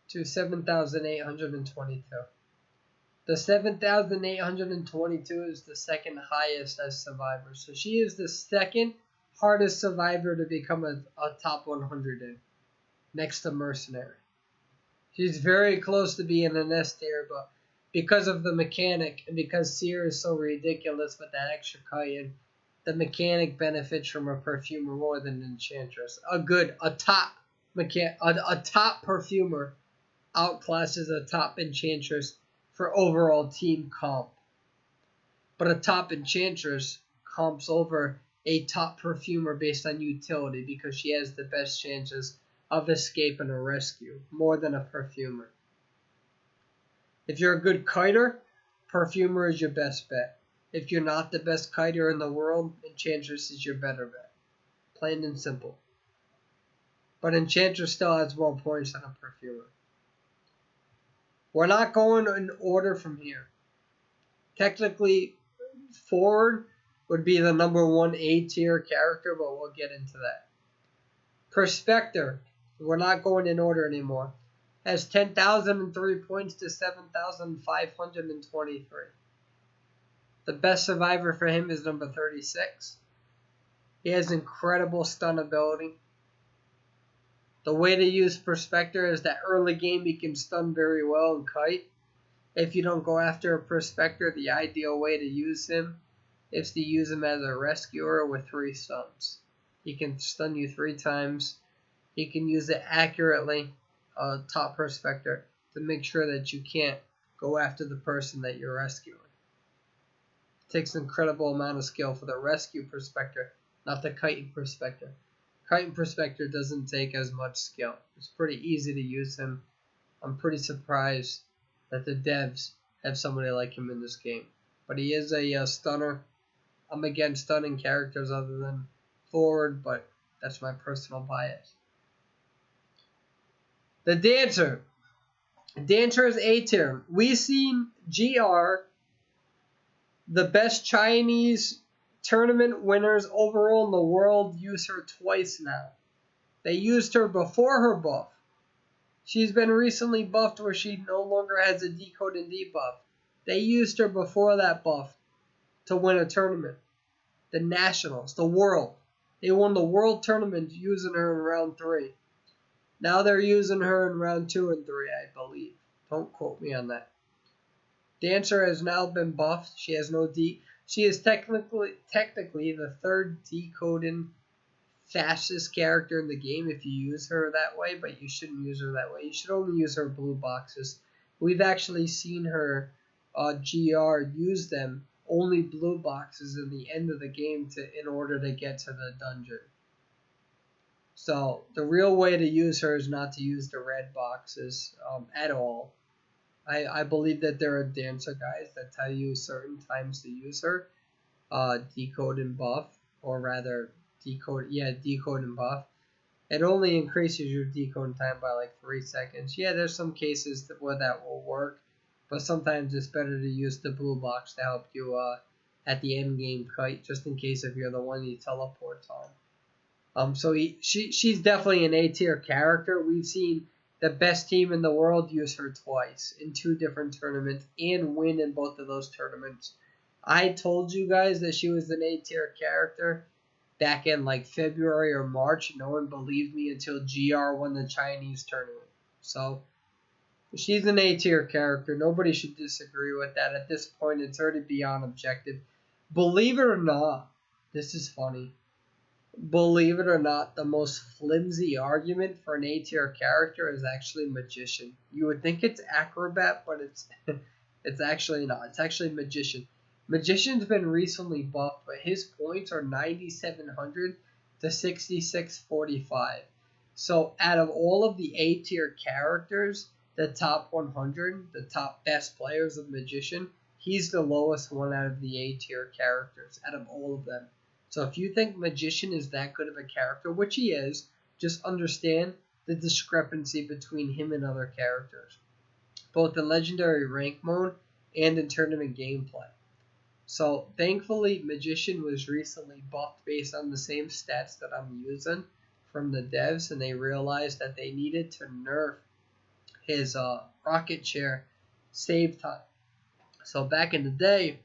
to 7,822. The 7,822 is the second highest as survivor. So she is the second hardest survivor to become a top 100 in, next to Mercenary. She's very close to being an S tier, but because of the Mechanic and because Seer is so ridiculous with that extra kiting, the Mechanic benefits from a Perfumer more than Enchantress. A top Perfumer outclasses a top Enchantress for overall team comp. But a top Enchantress comps over a top Perfumer based on utility because she has the best chances of escape and a rescue, more than a Perfumer. If you're a good kiter, Perfumer is your best bet. If you're not the best kiter in the world, Enchantress is your better bet. Plain and simple. But Enchantress still has more points than a Perfumer. We're not going in order from here. Technically, Forward would be the number 1 A tier character, but we'll get into that. Prospector, we're not going in order anymore, has 10,003 points to 7,523. The best survivor for him is number 36. He has incredible stun ability. The way to use Prospector is that early game he can stun very well and kite. If you don't go after a Prospector, the ideal way to use him is to use him as a rescuer with 3 stuns. He can stun you 3 times. He can use it accurately, top Prospector, to make sure that you can't go after the person that you're rescuing. It takes an incredible amount of skill for the rescue Prospector, not the kiting Prospector. Kiting Prospector doesn't take as much skill. It's pretty easy to use him. I'm pretty surprised that the devs have somebody like him in this game. But he is a stunner. I'm against stunning characters other than Forward, but that's my personal bias. The Dancer. Dancer is A tier. We've seen GR, the best Chinese tournament winners overall in the world, use her twice now. They used her before her buff. She's been recently buffed where she no longer has a decode and debuff. They used her before that buff to win a tournament. The Nationals, the World. They won the World Tournament using her in round 3. Now they're using her in round 2 and 3, I believe. Don't quote me on that. Dancer has now been buffed. She has no She is technically the 3rd decoding fastest character in the game if you use her that way, but you shouldn't use her that way. You should only use her blue boxes. We've actually seen her GR use them only blue boxes in the end of the game in order to get to the dungeon. So the real way to use her is not to use the red boxes at all. I believe that there are Dancer guys that tell you certain times to use her, decode and buff, or rather decode and buff. It only increases your decode time by like 3 seconds. Yeah, there's some cases where that will work, but sometimes it's better to use the blue box to help you at the end game kite, just in case if you're the one he teleports on. She's definitely an A tier character. We've seen the best team in the world use her twice in 2 different tournaments and win in both of those tournaments. I told you guys that she was an A tier character back in like February or March. No one believed me until GR won the Chinese tournament. So she's an A tier character. Nobody should disagree with that. At this point, it's already beyond objective. Believe it or not, this is funny. Believe it or not, the most flimsy argument for an A tier character is actually Magician. You would think it's Acrobat, but it's actually not. It's actually Magician. Magician's been recently buffed, but his points are 9,700 to 6,645. So out of all of the A tier characters, the top 100, the top best players of Magician, he's the lowest one out of the A tier characters, out of all of them. So if you think Magician is that good of a character, which he is, just understand the discrepancy between him and other characters, both in Legendary Rank Mode and in tournament gameplay. So thankfully, Magician was recently buffed based on the same stats that I'm using from the devs, and they realized that they needed to nerf his rocket chair save time. So back in the day,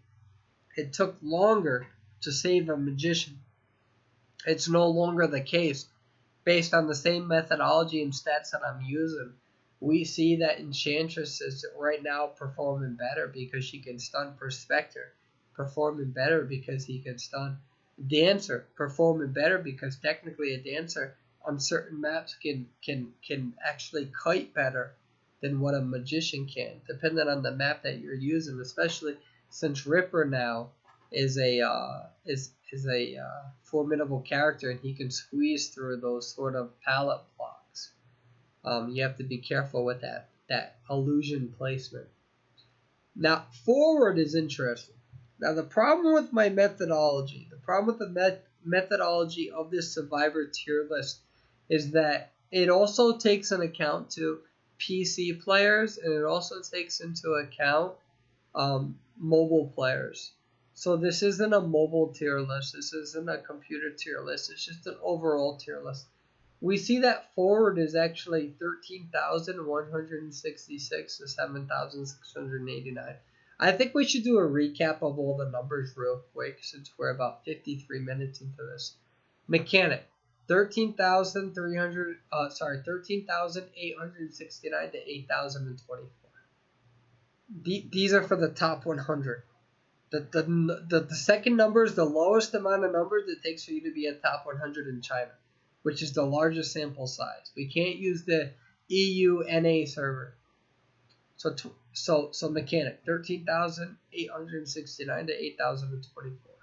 it took longer to save a Magician. It's no longer the case. Based on the same methodology and stats that I'm using, we see that Enchantress is right now performing better because she can stun Prospector, performing better because he can stun Dancer, performing better because technically a Dancer on certain maps can actually kite better than what a Magician can, depending on the map that you're using, especially since Ripper now is a formidable character and he can squeeze through those sort of pallet blocks. You have to be careful with that illusion placement. Now, forward is interesting. Now, the problem with my methodology, the problem with the methodology of this Survivor tier list is that it also takes an account to PC players and it also takes into account mobile players. So this isn't a mobile tier list. This isn't a computer tier list. It's just an overall tier list. We see that forward is actually 13,166 to 7,689. I think we should do a recap of all the numbers real quick since we're about 53 minutes into this. Mechanic, 13,869 to 8,024. These are for the top 100. The second number is the lowest amount of numbers it takes for you to be a top 100 in China, which is the largest sample size. We can't use the EU NA server. So Mechanic, 13,869 to 8,024.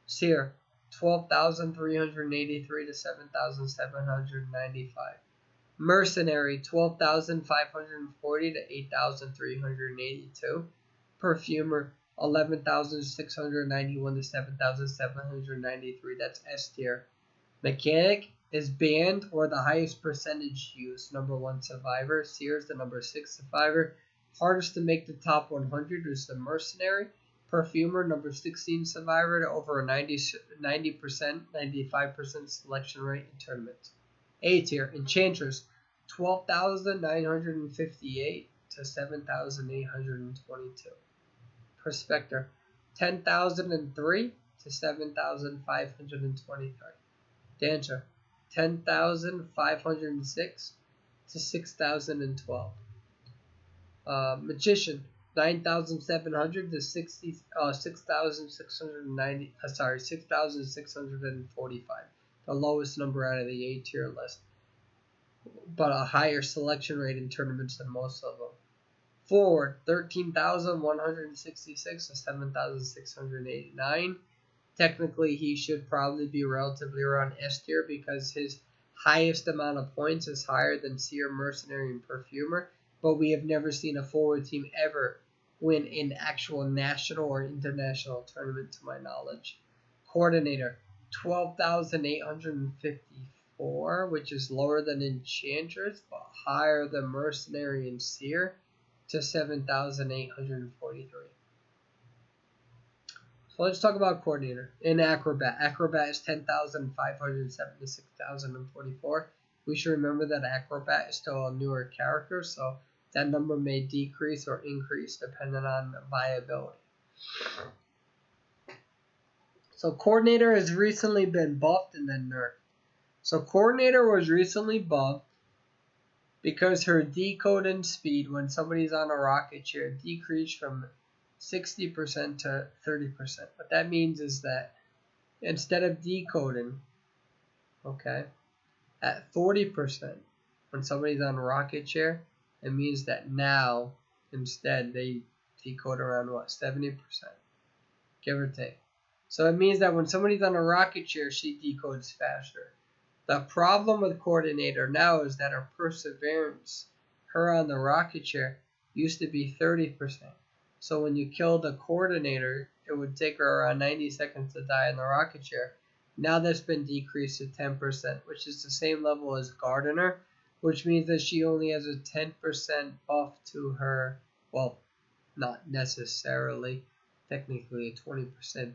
Seer, 12,383 to 7,795. Mercenary, 12,540 to 8,382. Perfumer, 11,691 to 7,793. That's S tier. Mechanic is banned or the highest percentage used. Number 1 Survivor. Seer is the number 6 Survivor. Hardest to make the top 100 is the Mercenary. Perfumer, number 16 Survivor, to over a 90%, 95% selection rate in tournaments. A tier. Enchantress, 12,958 to 7,822. Prospector, 10,003 to 7,523. Dancer, 10,506 to 6,012. Magician, 9,700 to 6,690. 6,645. The lowest number out of the A tier list, but a higher selection rate in tournaments than most of them. Forward, 13,166 to 7,689. Technically, he should probably be relatively around S tier because his highest amount of points is higher than Seer, Mercenary, and Perfumer, but we have never seen a forward team ever win in actual national or international tournament to my knowledge. Coordinator, 12,854, which is lower than Enchantress, but higher than Mercenary and Seer, to 7,843. So let's talk about Coordinator. In Acrobat, Acrobat is 10,507 to 6,044. We should remember that Acrobat is still a newer character, so that number may decrease or increase depending on viability. So Coordinator has recently been buffed and then nerfed. So Coordinator was recently buffed because her decoding speed when somebody's on a rocket chair decreased from 60% to 30%. What that means is that instead of decoding, okay, at 40% when somebody's on a rocket chair, it means that now instead they decode around what, 70%, give or take. So it means that when somebody's on a rocket chair, she decodes faster. The problem with Coordinator now is that her perseverance, her on the rocket chair, used to be 30%. So when you killed the Coordinator, it would take her around 90 seconds to die in the rocket chair. Now that's been decreased to 10%, which is the same level as Gardener, which means that she only has a 10% buff to her, well, not necessarily, technically a 20%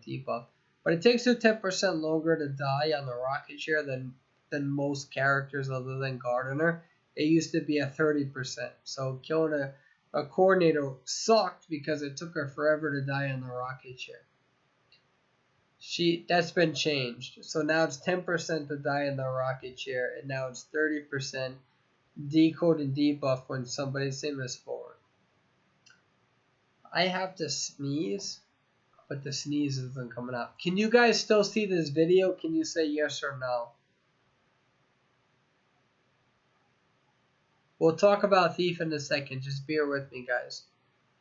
debuff, but it takes her 10% longer to die on the rocket chair than most characters other than Gardener. It used to be a 30%. So killing a Coordinator sucked because it took her forever to die on the rocket chair. That's been changed. So now it's 10% to die in the rocket chair, and now it's 30% decode and debuff when somebody's sim is forward. I have to sneeze, but the sneeze isn't coming out. Can you guys still see this video? Can you say yes or no? We'll talk about Thief in a second. Just bear with me, guys.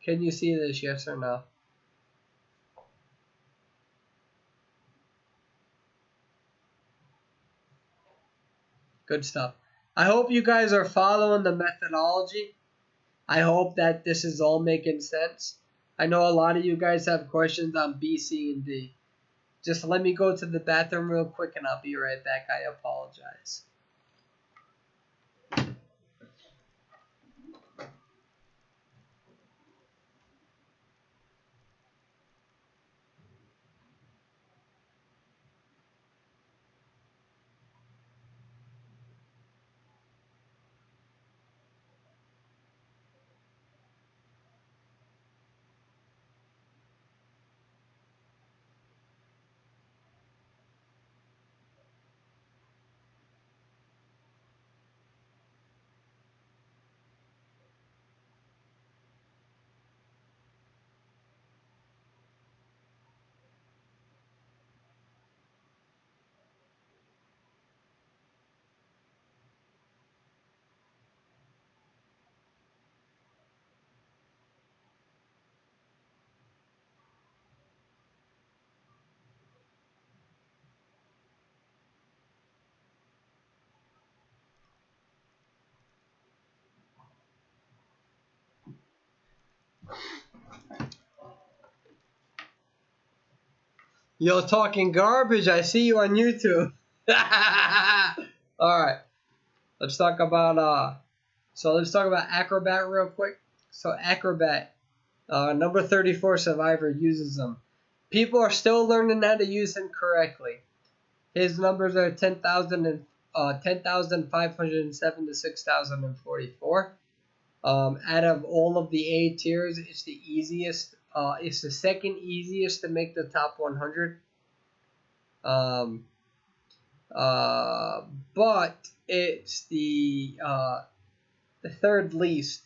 Can you see this, yes or no? Good stuff. I hope you guys are following the methodology. I hope that this is all making sense. I know a lot of you guys have questions on B, C, and D. Just let me go to the bathroom real quick and I'll be right back. I apologize. Yo, talking garbage. I see you on YouTube. All right. Let's talk about Acrobat real quick. So Acrobat, number 34 survivor uses them. People are still learning how to use him correctly. His numbers are 10,507 to 6,044. Out of all of the A tiers, it's the easiest. It's the second easiest to make the top 100. But it's the third least.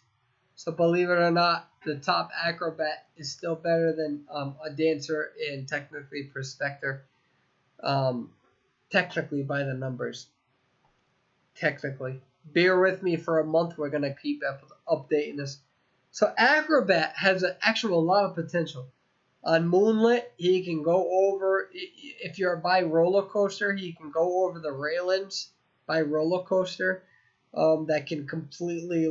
So believe it or not, the top Acrobat is still better than a Dancer and technically Prospector. Technically by the numbers. Technically. Bear with me for a month. We're going to keep updating this. So Acrobat has actually a lot of potential. On Moonlit, he can go over, if you're by roller coaster, he can go over the railings by roller coaster. That can completely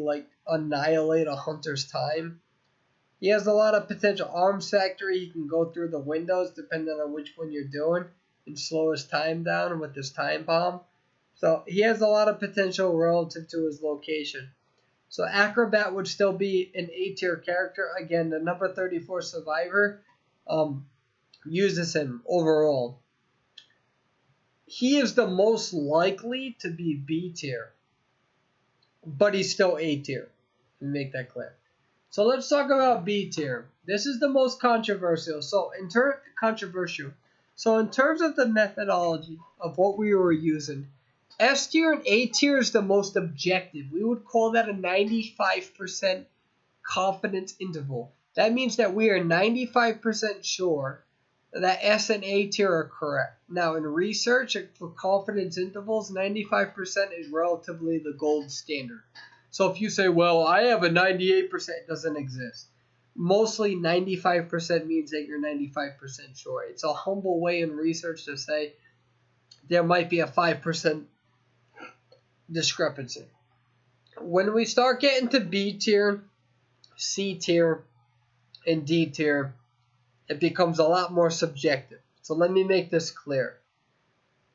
annihilate a hunter's time. He has a lot of potential. Arms Factory, he can go through the windows depending on which one you're doing and slow his time down with his time bomb. So he has a lot of potential relative to his location. So Acrobat would still be an A tier character. Again, the number 34 survivor uses him overall. He is the most likely to be B tier, but he's still A tier. Let me make that clear. So let's talk about B tier. This is the most controversial. So in terms of the methodology of what we were using, S tier and A tier is the most objective. We would call that a 95% confidence interval. That means that we are 95% sure that S and A tier are correct. Now, in research for confidence intervals, 95% is relatively the gold standard. So if you say, well, I have a 98%, it doesn't exist. Mostly 95% means that you're 95% sure. It's a humble way in research to say there might be a 5% discrepancy. When we start getting to B tier, C tier, and D tier, it becomes a lot more subjective. So let me make this clear.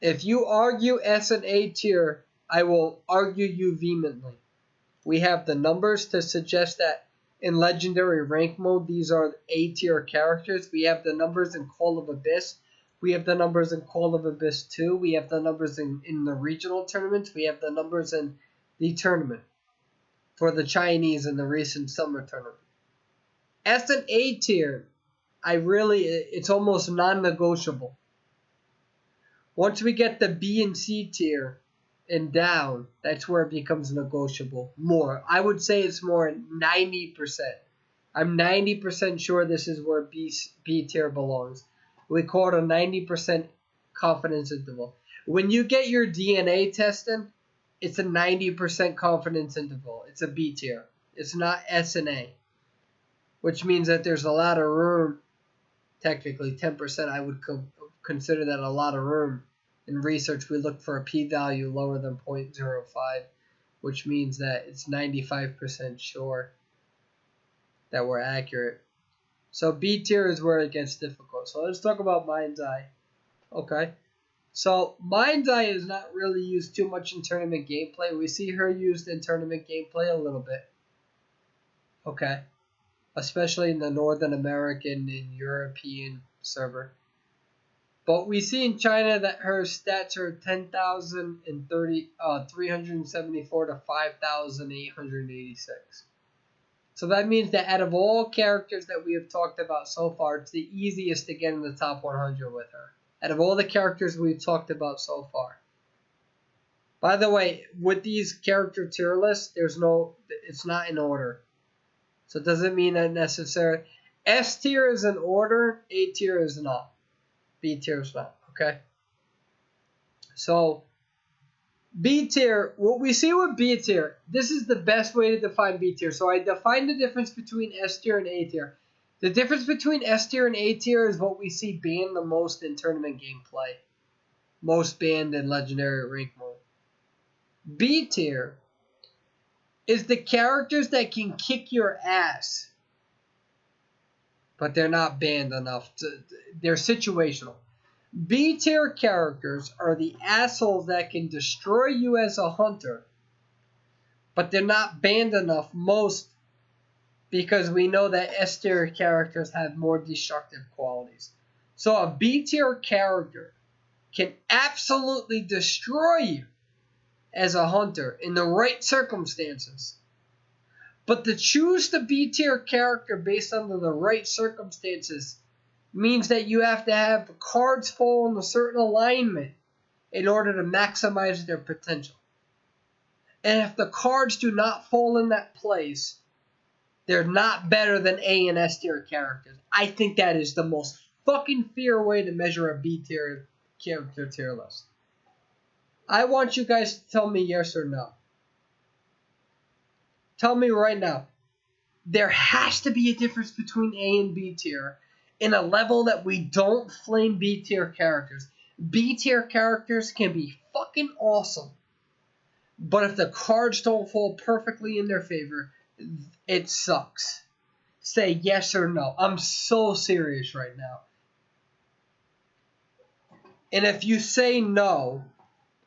If you argue S and A tier, I will argue you vehemently. We have the numbers to suggest that in Legendary Rank Mode, these are A tier characters. We have the numbers in Call of Abyss. We have the numbers in Call of Abyss 2. We have the numbers in the regional tournaments. We have the numbers in the tournament for the Chinese in the recent summer tournament. S and A tier, it's almost non-negotiable. Once we get the B and C tier and down, that's where it becomes negotiable more. I would say it's more 90%. I'm 90% sure this is where B tier belongs. We call it a 90% confidence interval. When you get your DNA testing, it's a 90% confidence interval. It's a B tier. It's not S and A, which means that there's a lot of room. Technically, 10%, I would consider that a lot of room. In research, we look for a p-value lower than 0.05, which means that it's 95% sure that we're accurate. So B tier is where it gets difficult. So let's talk about Mind's Eye. Okay. So Mind's Eye is not really used too much in tournament gameplay. We see her used in tournament gameplay a little bit. Okay. Especially in the Northern American and European server. But we see in China that her stats are 374 to 5,886. So that means that out of all characters that we have talked about so far, it's the easiest to get in the top 100 with her. Out of all the characters we've talked about so far. By the way, with these character tier lists, it's not in order. So it doesn't mean that necessarily. S tier is in order, A tier is not. B tier is not, okay? So, B tier, what we see with B tier, this is the best way to define B tier. So I define the difference between S tier and A tier. The difference between S tier and A tier is what we see banned the most in tournament gameplay. Most banned in Legendary Rank Mode. B tier is the characters that can kick your ass, but they're not banned enough. They're situational. B tier characters are the assholes that can destroy you as a hunter, but they're not banned enough because we know that S tier characters have more destructive qualities. So a B tier character can absolutely destroy you as a hunter in the right circumstances. But to choose the B tier character based on the right circumstances means that you have to have the cards fall in a certain alignment in order to maximize their potential. And if the cards do not fall in that place, they're not better than A and S tier characters. I think that is the most fucking fair way to measure a B tier character tier list. I want you guys to tell me yes or no. Tell me right now. There has to be a difference between A and B tier in a level that we don't flame B tier characters. B tier characters can be fucking awesome. But if the cards don't fall perfectly in their favor, it sucks. Say yes or no. I'm so serious right now. And if you say no,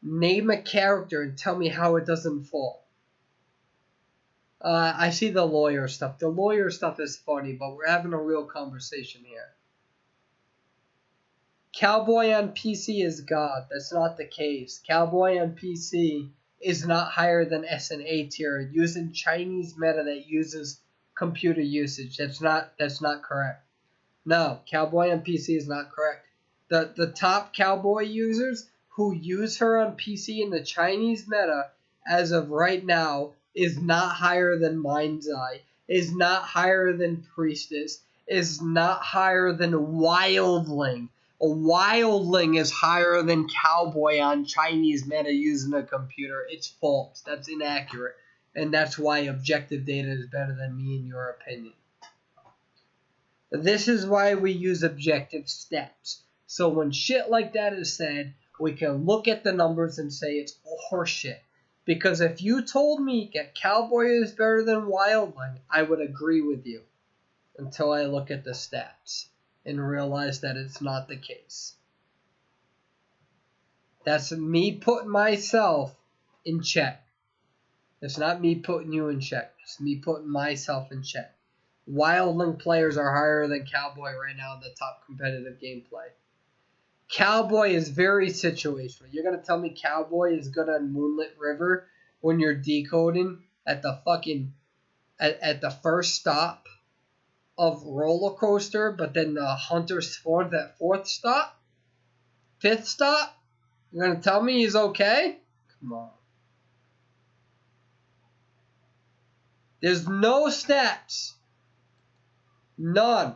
name a character and tell me how it doesn't fall. I see the lawyer stuff. The lawyer stuff is funny, but we're having a real conversation here. Cowboy on PC is God. That's not the case. Cowboy on PC is not higher than S and A tier using Chinese meta that uses computer usage. That's not correct. No, Cowboy on PC is not correct. The top Cowboy users who use her on PC in the Chinese meta as of right now is not higher than Mind's Eye, is not higher than Priestess, is not higher than Wildling. A Wildling is higher than Cowboy on Chinese meta using a computer. It's false. That's inaccurate. And that's why objective data is better than me in your opinion. This is why we use objective stats. So when shit like that is said, we can look at the numbers and say it's horseshit. Because if you told me that Cowboy is better than Wildling, I would agree with you. Until I look at the stats and realize that it's not the case. That's me putting myself in check. It's not me putting you in check. It's me putting myself in check. Wildling players are higher than Cowboy right now in the top competitive gameplay. Cowboy is very situational. You're going to tell me Cowboy is good on Moonlit River when you're decoding at the fucking at the first stop of Roller Coaster, but then the Hunter spawns at fourth stop? Fifth stop? You're going to tell me he's okay? Come on. There's no stats. None.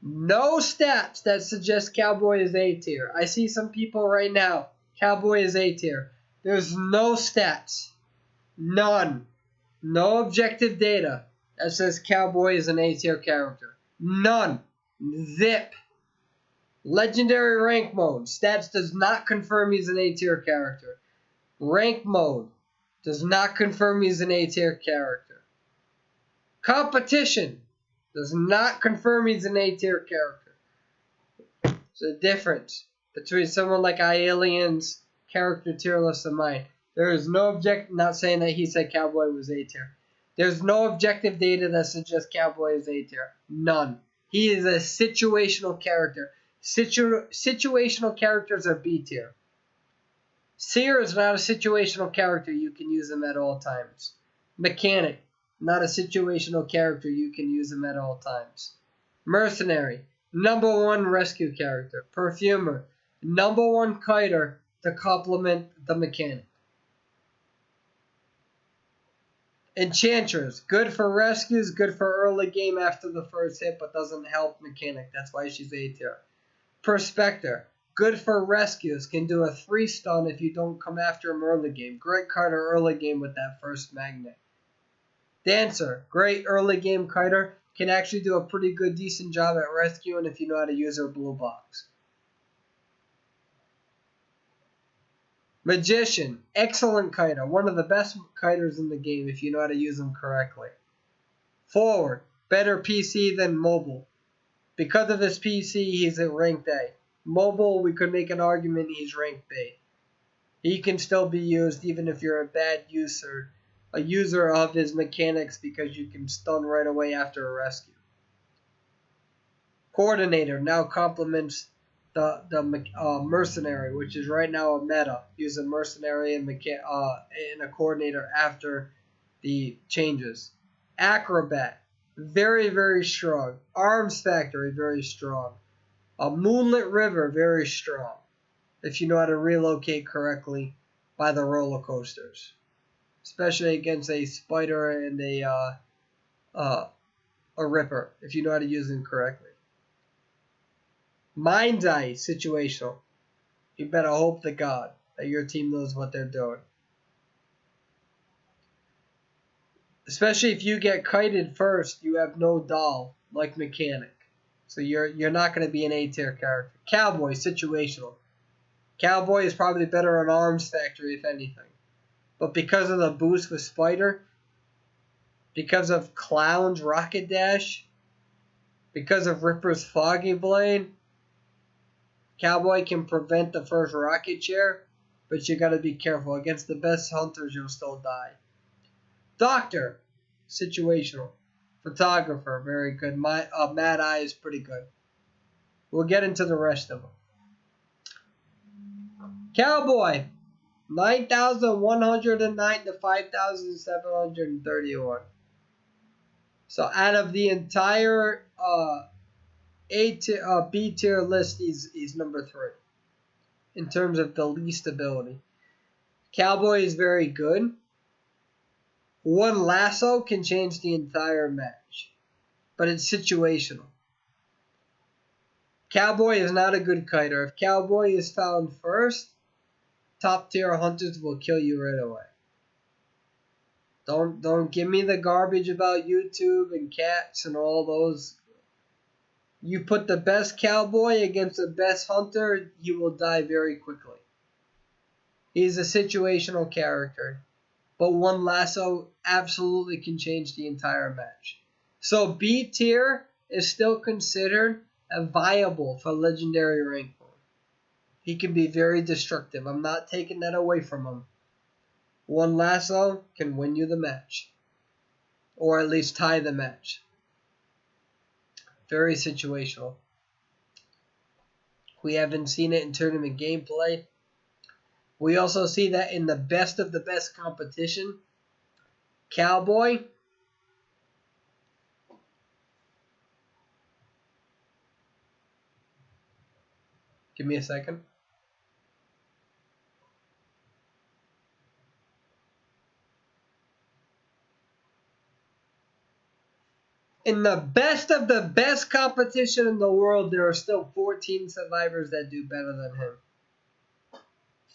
No stats that suggest Cowboy is A tier. I see some people right now. Cowboy is A tier. There's no stats. None. No objective data that says Cowboy is an A tier character. None. Zip. Legendary rank mode. Stats does not confirm he's an A tier character. Rank mode does not confirm he's an A tier character. Competition does not confirm he's an A tier character. There's a difference between someone like iAlien's character tier list and mine. There is no not saying that he said Cowboy was A tier. There's no objective data that suggests Cowboy is A tier. None. He is a situational character. Situational characters are B tier. Seer is not a situational character. You can use him at all times. Mechanic, not a situational character. You can use him at all times. Mercenary, #1 rescue character. Perfumer, #1 kiter to complement the mechanic. Enchantress, good for rescues, good for early game after the first hit, but doesn't help mechanic. That's why she's A tier. Prospector, good for rescues, can do a 3-stun if you don't come after him early game. Great kiter early game with that first magnet. Dancer, great early game kiter, can actually do a pretty good, decent job at rescuing if you know how to use her blue box. Magician, excellent kiter, one of the best kiters in the game if you know how to use them correctly. Forward, better PC than mobile. Because of his PC, he's at ranked A. Mobile, we could make an argument he's ranked B. He can still be used even if you're a bad user, a user of his mechanics, because you can stun right away after a rescue. Coordinator now complements the mercenary, which is right now a meta. Use a mercenary and a coordinator after the changes. Acrobat, very, very strong. Arms Factory, very strong. A Moonlit River, very strong. If you know how to relocate correctly by the roller coasters. Especially against a spider and a ripper, if you know how to use them correctly. Mind's Eye, situational. You better hope to God that your team knows what they're doing. Especially if you get kited first, you have no doll, like mechanic. So you're not going to be an A tier character. Cowboy, situational. Cowboy is probably better on Arms Factory, if anything. But because of the boost with Spider, because of Clown's Rocket Dash, because of Ripper's Foggy Blade, Cowboy can prevent the first rocket chair, but you gotta be careful. Against the best hunters, you'll still die. Doctor, situational. Photographer, very good. Mad Eye is pretty good. We'll get into the rest of them. Cowboy, 9,109 to 5,731. So out of the entire B tier list, he's number 3. in terms of the least ability. Cowboy is very good. One lasso can change the entire match, but it's situational. Cowboy is not a good kiter. If Cowboy is found first, top tier hunters will kill you right away. Don't give me the garbage about YouTube and cats and all those. You put the best cowboy against the best hunter, you will die very quickly. He's a situational character, but one lasso absolutely can change the entire match. So B tier is still considered a viable for legendary rank mode. He can be very destructive. I'm not taking that away from him. One lasso can win you the match, or at least tie the match. Very situational. We haven't seen it in tournament gameplay. We also see that in the best of the best competition. Cowboy give me a second. In the best of the best competition in the world, there are still 14 survivors that do better than him.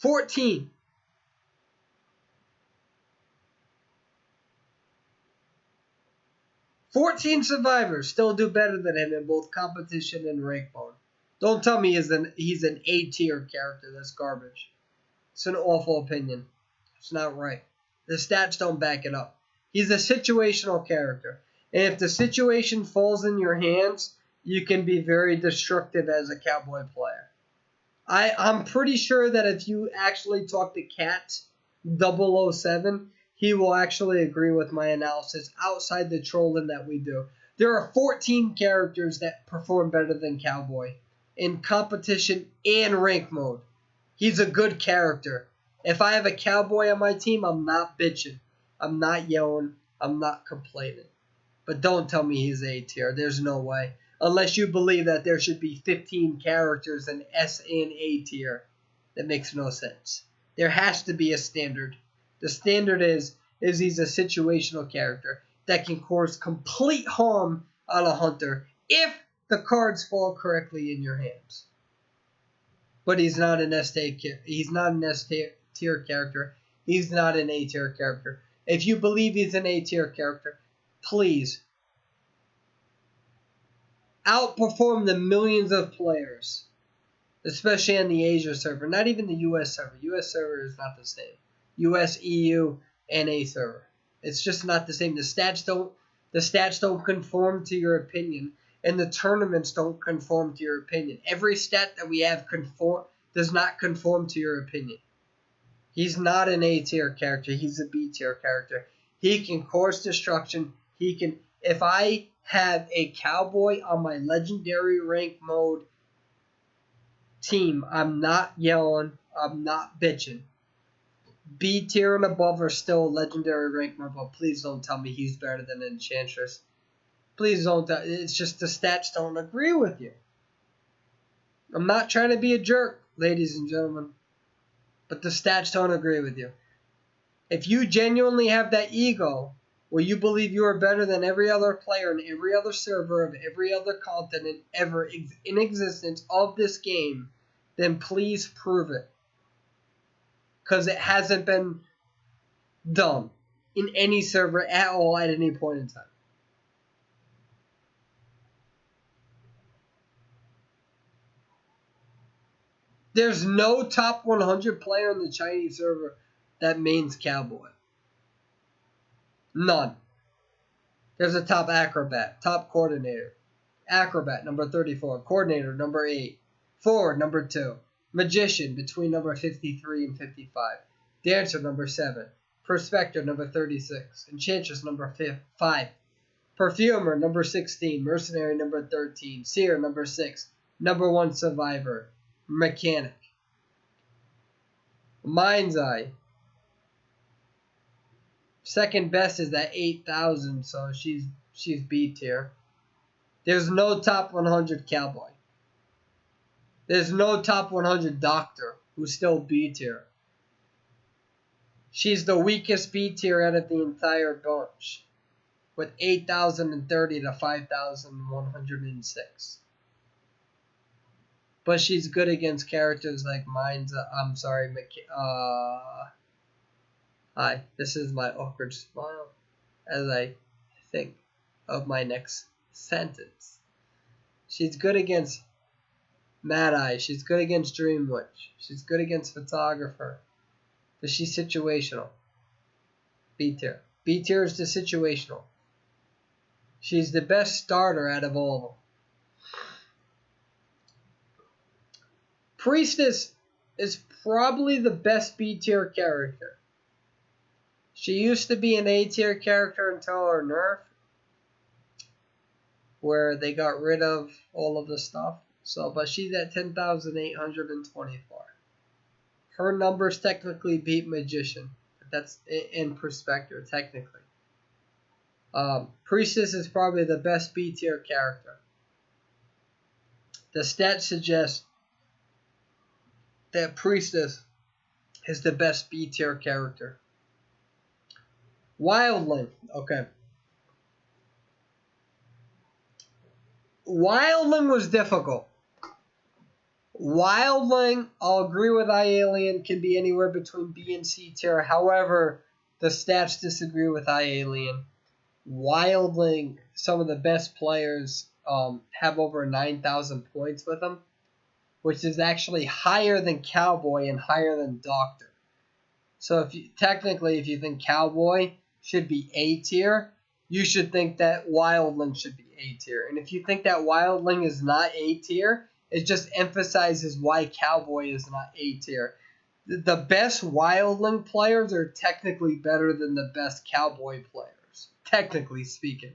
14. Survivors still do better than him in both competition and rank mode. Don't tell me he's an A tier character. That's garbage. It's an awful opinion. It's not right. The stats don't back it up. He's a situational character. And if the situation falls in your hands, you can be very destructive as a cowboy player. I'm pretty sure that if you actually talk to Cat 007, he will actually agree with my analysis outside the trolling that we do. There are 14 characters that perform better than Cowboy in competition and rank mode. He's a good character. If I have a Cowboy on my team, I'm not bitching. I'm not yelling. I'm not complaining. But don't tell me he's A tier. There's no way. Unless you believe that there should be 15 characters in S and A tier. That makes no sense. There has to be a standard. The standard is he's a situational character that can cause complete harm on a hunter if the cards fall correctly in your hands. But he's not an S tier. He's not an S tier character. He's not an A tier character. If you believe he's an A tier character, please outperform the millions of players, especially on the Asia server. Not even the US server. US server is not the same. US, EU, NA server. It's just not the same. The stats don't conform to your opinion, and the tournaments don't conform to your opinion. Every stat that we have does not conform to your opinion. He's not an A tier character. He's a B tier character. He can cause destruction. He can. If I have a cowboy on my legendary rank mode team, I'm not yelling. I'm not bitching. B tier and above are still legendary rank mode, but please don't tell me he's better than Enchantress. Please don't. It's just the stats don't agree with you. I'm not trying to be a jerk, ladies and gentlemen, but the stats don't agree with you. If you genuinely have that ego where you believe you are better than every other player in every other server of every other continent ever in existence of this game, then please prove it. Because it hasn't been done in any server at all at any point in time. There's no top 100 player in the Chinese server that mains Cowboy. None. There's a top acrobat, top coordinator. Acrobat, number 34. Coordinator, number 8. Forward, number 2. Magician, between number 53 and 55. Dancer, number 7. Prospector, number 36. Enchantress, number 5. Perfumer, number 16. Mercenary, number 13. Seer, number 6. Number 1 survivor. Mechanic. Mind's Eye. Second best is at 8,000, so she's B tier. There's no top 100 cowboy. There's no top 100 doctor. who's still B tier. She's the weakest B tier out of the entire bunch, with 8,030 to 5,106. But she's good against characters like hi, this is my awkward smile as I think of my next sentence. She's good against Mad Eye. She's good against Dream Witch. She's good against Photographer. But she's situational. B tier. B tier is the situational. She's the best starter out of all of them. Priestess is probably the best B tier character. She used to be an A tier character until her nerf, where they got rid of all of the stuff. So, but she's at 10,824. Her numbers technically beat Magician. That's in perspective, technically. Priestess is probably the best B tier character. The stats suggest that Priestess is the best B tier character. Wildling, okay. Wildling was difficult. Wildling, I'll agree with iAlien, can be anywhere between B and C tier. However, the stats disagree with iAlien. Wildling, some of the best players have over 9,000 points with them, which is actually higher than Cowboy and higher than Doctor. So if you think Cowboy should be A tier, you should think that Wildling should be A tier. And if you think that Wildling is not A tier, it just emphasizes why Cowboy is not A tier. The best Wildling players are technically better than the best Cowboy players, technically speaking.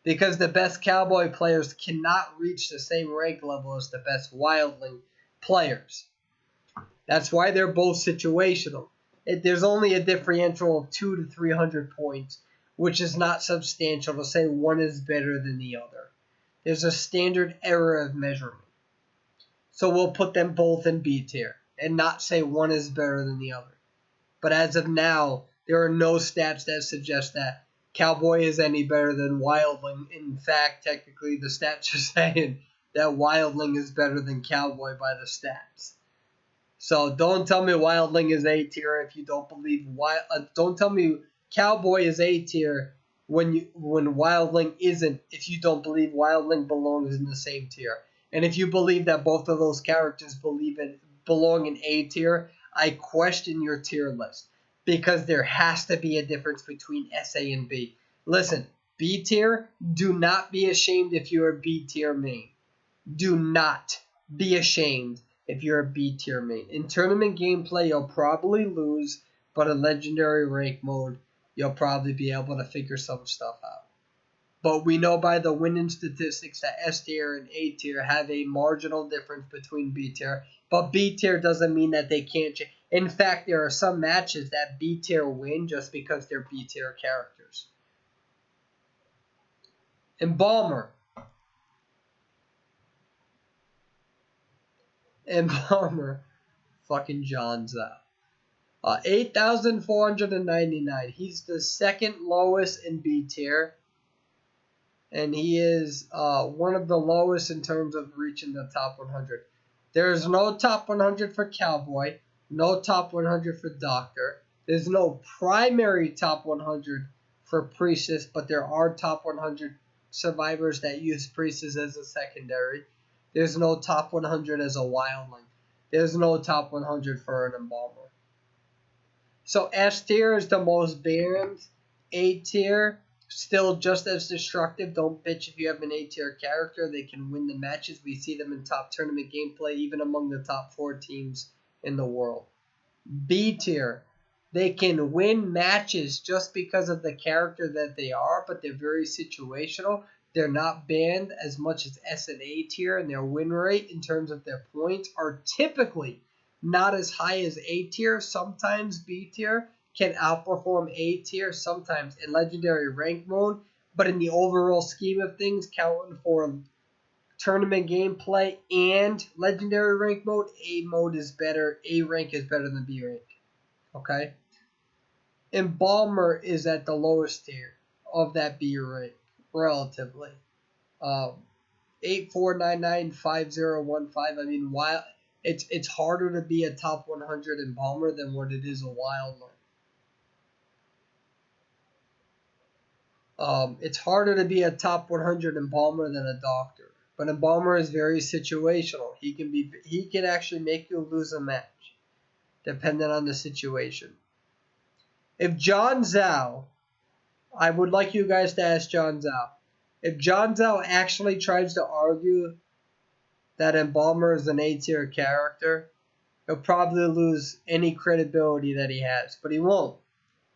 Because the best Cowboy players cannot reach the same rank level as the best Wildling players. That's why they're both situational. There's only a differential of 200 to 300 points, which is not substantial to say one is better than the other. There's a standard error of measurement. So we'll put them both in B tier and not say one is better than the other. But as of now, there are no stats that suggest that Cowboy is any better than Wildling. In fact, technically, the stats are saying that Wildling is better than Cowboy by the stats. So don't tell me Wildling is A tier if you don't believe don't tell me Cowboy is A tier when Wildling isn't, if you don't believe Wildling belongs in the same tier. And if you believe that both of those characters belong in A tier, I question your tier list. Because there has to be a difference between SA and B. Listen, B tier, do not be ashamed if you're a B tier main. Do not be ashamed if you're a B tier main. In tournament gameplay, you'll probably lose, but in legendary rank mode, you'll probably be able to figure some stuff out. But we know by the winning statistics that S tier and A tier have a marginal difference between B tier. But B tier doesn't mean that they can't change. In fact, there are some matches that B tier win just because they're B tier characters. Embalmer. Fucking John Zhao. 8,499. He's the second lowest in B tier. And he is one of the lowest in terms of reaching the top 100. There is no top 100 for Cowboy. No top 100 for Doctor. There's no primary top 100 for Priestess, but there are top 100 survivors that use Priestess as a secondary. There's no top 100 as a Wildling. There's no top 100 for an Embalmer. So S tier is the most banned. A tier, still just as destructive. Don't bitch if you have an A tier character. They can win the matches. We see them in top tournament gameplay, even among the top 4 teams in the world. B tier, they can win matches just because of the character that they are, but they're very situational. They're not banned as much as S and A tier, and their win rate in terms of their points are typically not as high as A tier. Sometimes B tier can outperform A tier, sometimes in legendary rank mode, but in the overall scheme of things, counting for tournament gameplay and legendary rank mode, A mode is better. A rank is better than B rank. Okay? Embalmer is at the lowest tier of that B rank, relatively. 84995015. I mean, while it's harder to be a top 100 Embalmer than what it is a Wildling. It's harder to be a top 100 Embalmer than a Doctor, but Embalmer is very situational. He can actually make you lose a match, depending on the situation. If John Zhao, I would like you guys to ask John Zhao. If John Zhao actually tries to argue that Embalmer is an A-tier character, he'll probably lose any credibility that he has, but he won't,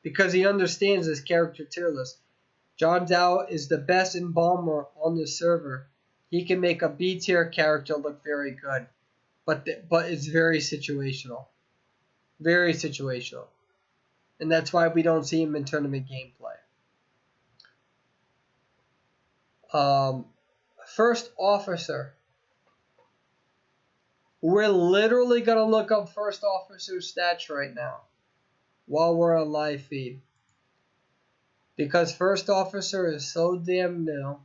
because he understands his character tier list. John Zhao is the best Embalmer on the server. He can make a B-tier character look very good, but it's very situational. Very situational. And that's why we don't see him in tournament gameplay. First Officer. We're literally going to look up First Officer stats right now while we're on live feed. Because First Officer is so damn new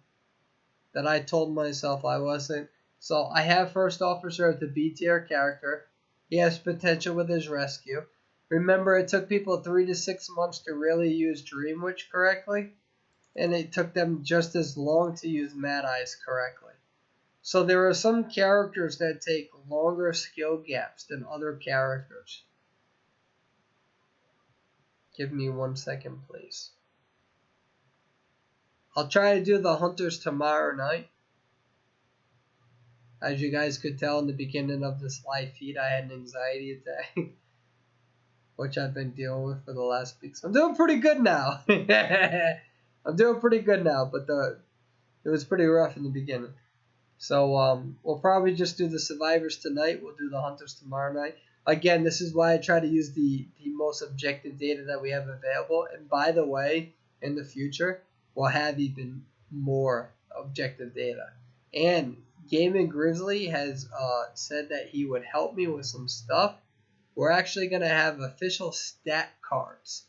that I told myself I wasn't. So I have First Officer as the B tier character. He has potential with his rescue. Remember, it took people 3 to 6 months to really use Dream Witch correctly. And it took them just as long to use Mad Eyes correctly. So there are some characters that take longer skill gaps than other characters. Give me 1 second, please. I'll try to do the Hunters tomorrow night. As you guys could tell in the beginning of this live feed, I had an anxiety attack, which I've been dealing with for the last week. So I'm doing pretty good now. I'm doing pretty good now, but it was pretty rough in the beginning. So we'll probably just do the Survivors tonight. We'll do the Hunters tomorrow night. Again, this is why I try to use the most objective data that we have available. And by the way, in the future, we'll have even more objective data. And Gaming Grizzly has said that he would help me with some stuff. We're actually going to have official stat cards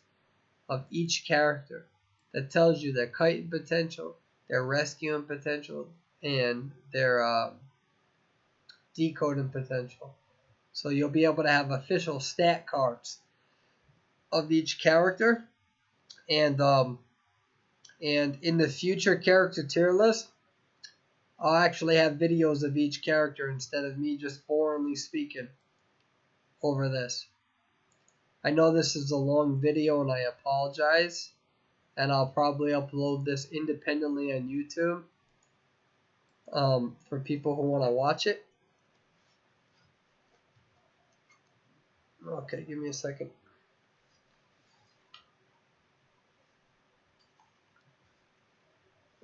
of each character that tells you their kiting potential, their rescuing potential, and their decoding potential. So you'll be able to have official stat cards of each character. And in the future character tier list, I'll actually have videos of each character instead of me just boringly speaking over this. I know this is a long video and I apologize. And I'll probably upload this independently on YouTube for people who want to watch it. Okay, give me a second.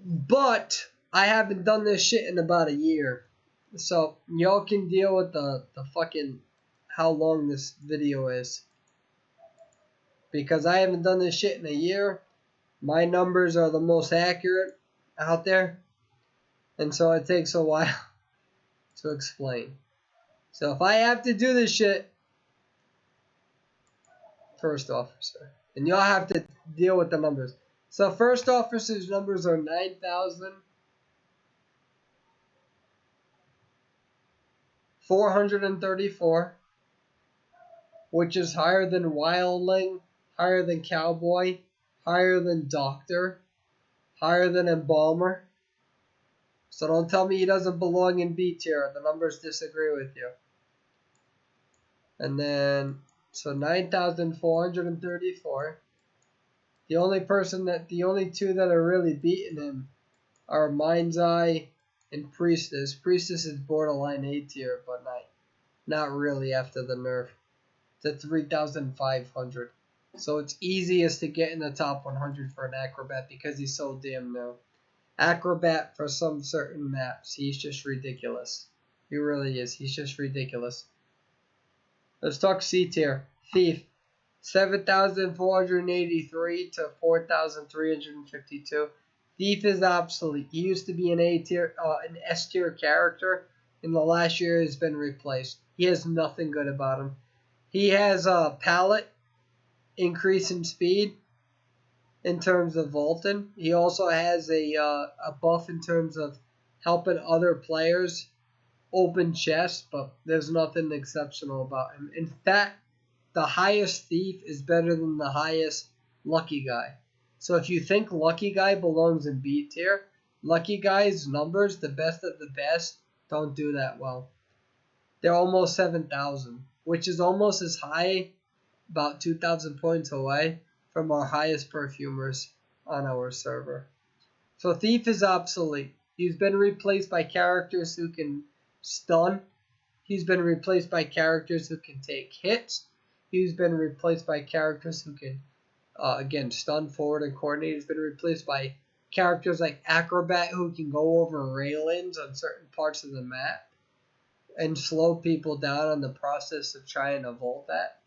But I haven't done this shit in about a year. So y'all can deal with the fucking how long this video is. Because I haven't done this shit in a year. My numbers are the most accurate out there. And so it takes a while to explain. So if I have to do this shit, First Officer. And y'all have to deal with the numbers. So First Officer's numbers are 9,434, which is higher than Wildling, higher than Cowboy, higher than Doctor, higher than Embalmer. So don't tell me he doesn't belong in B tier. The numbers disagree with you. And then, so 9,434. The only two that are really beating him are Mind's Eye and Priestess. Priestess is borderline A tier, but not really after the nerf to 3,500. So it's easiest to get in the top 100 for an Acrobat because he's so damn new. Acrobat for some certain maps, he's just ridiculous. He really is. He's just ridiculous. Let's talk C tier. Thief. 7,483 to 4,352. Thief is obsolete. He used to be an A tier, an S tier character. In the last year, has been replaced. He has nothing good about him. He has a pallet increase in speed in terms of vaulting. He also has a buff in terms of helping other players open chests, but there's nothing exceptional about him. In fact, the highest thief is better than the highest lucky guy. So if you think lucky guy belongs in B tier, lucky guy's numbers, the best of the best, don't do that well. They're almost 7,000, which is almost as high, about 2,000 points away from our highest perfumers on our server. So Thief is obsolete. He's been replaced by characters who can stun. He's been replaced by characters who can take hits. He's been replaced by characters who can, again, stun, forward, and coordinate. He's been replaced by characters like Acrobat who can go over railings on certain parts of the map and slow people down on the process of trying to vault that.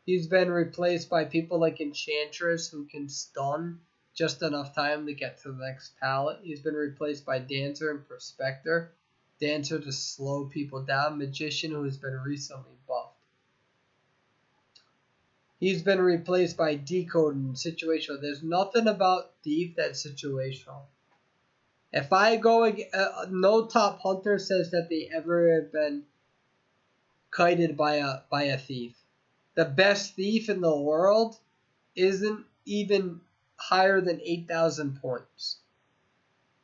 He's been replaced by people like Enchantress who can stun just enough time to get to the next pallet. He's been replaced by Dancer and Prospector. Dancer to slow people down. Magician who has been recently buffed. He's been replaced by Decode and Situational. There's nothing about Thief that's situational. If I go, no top hunter says that they ever have been kited by a thief. The best thief in the world isn't even higher than 8,000 points.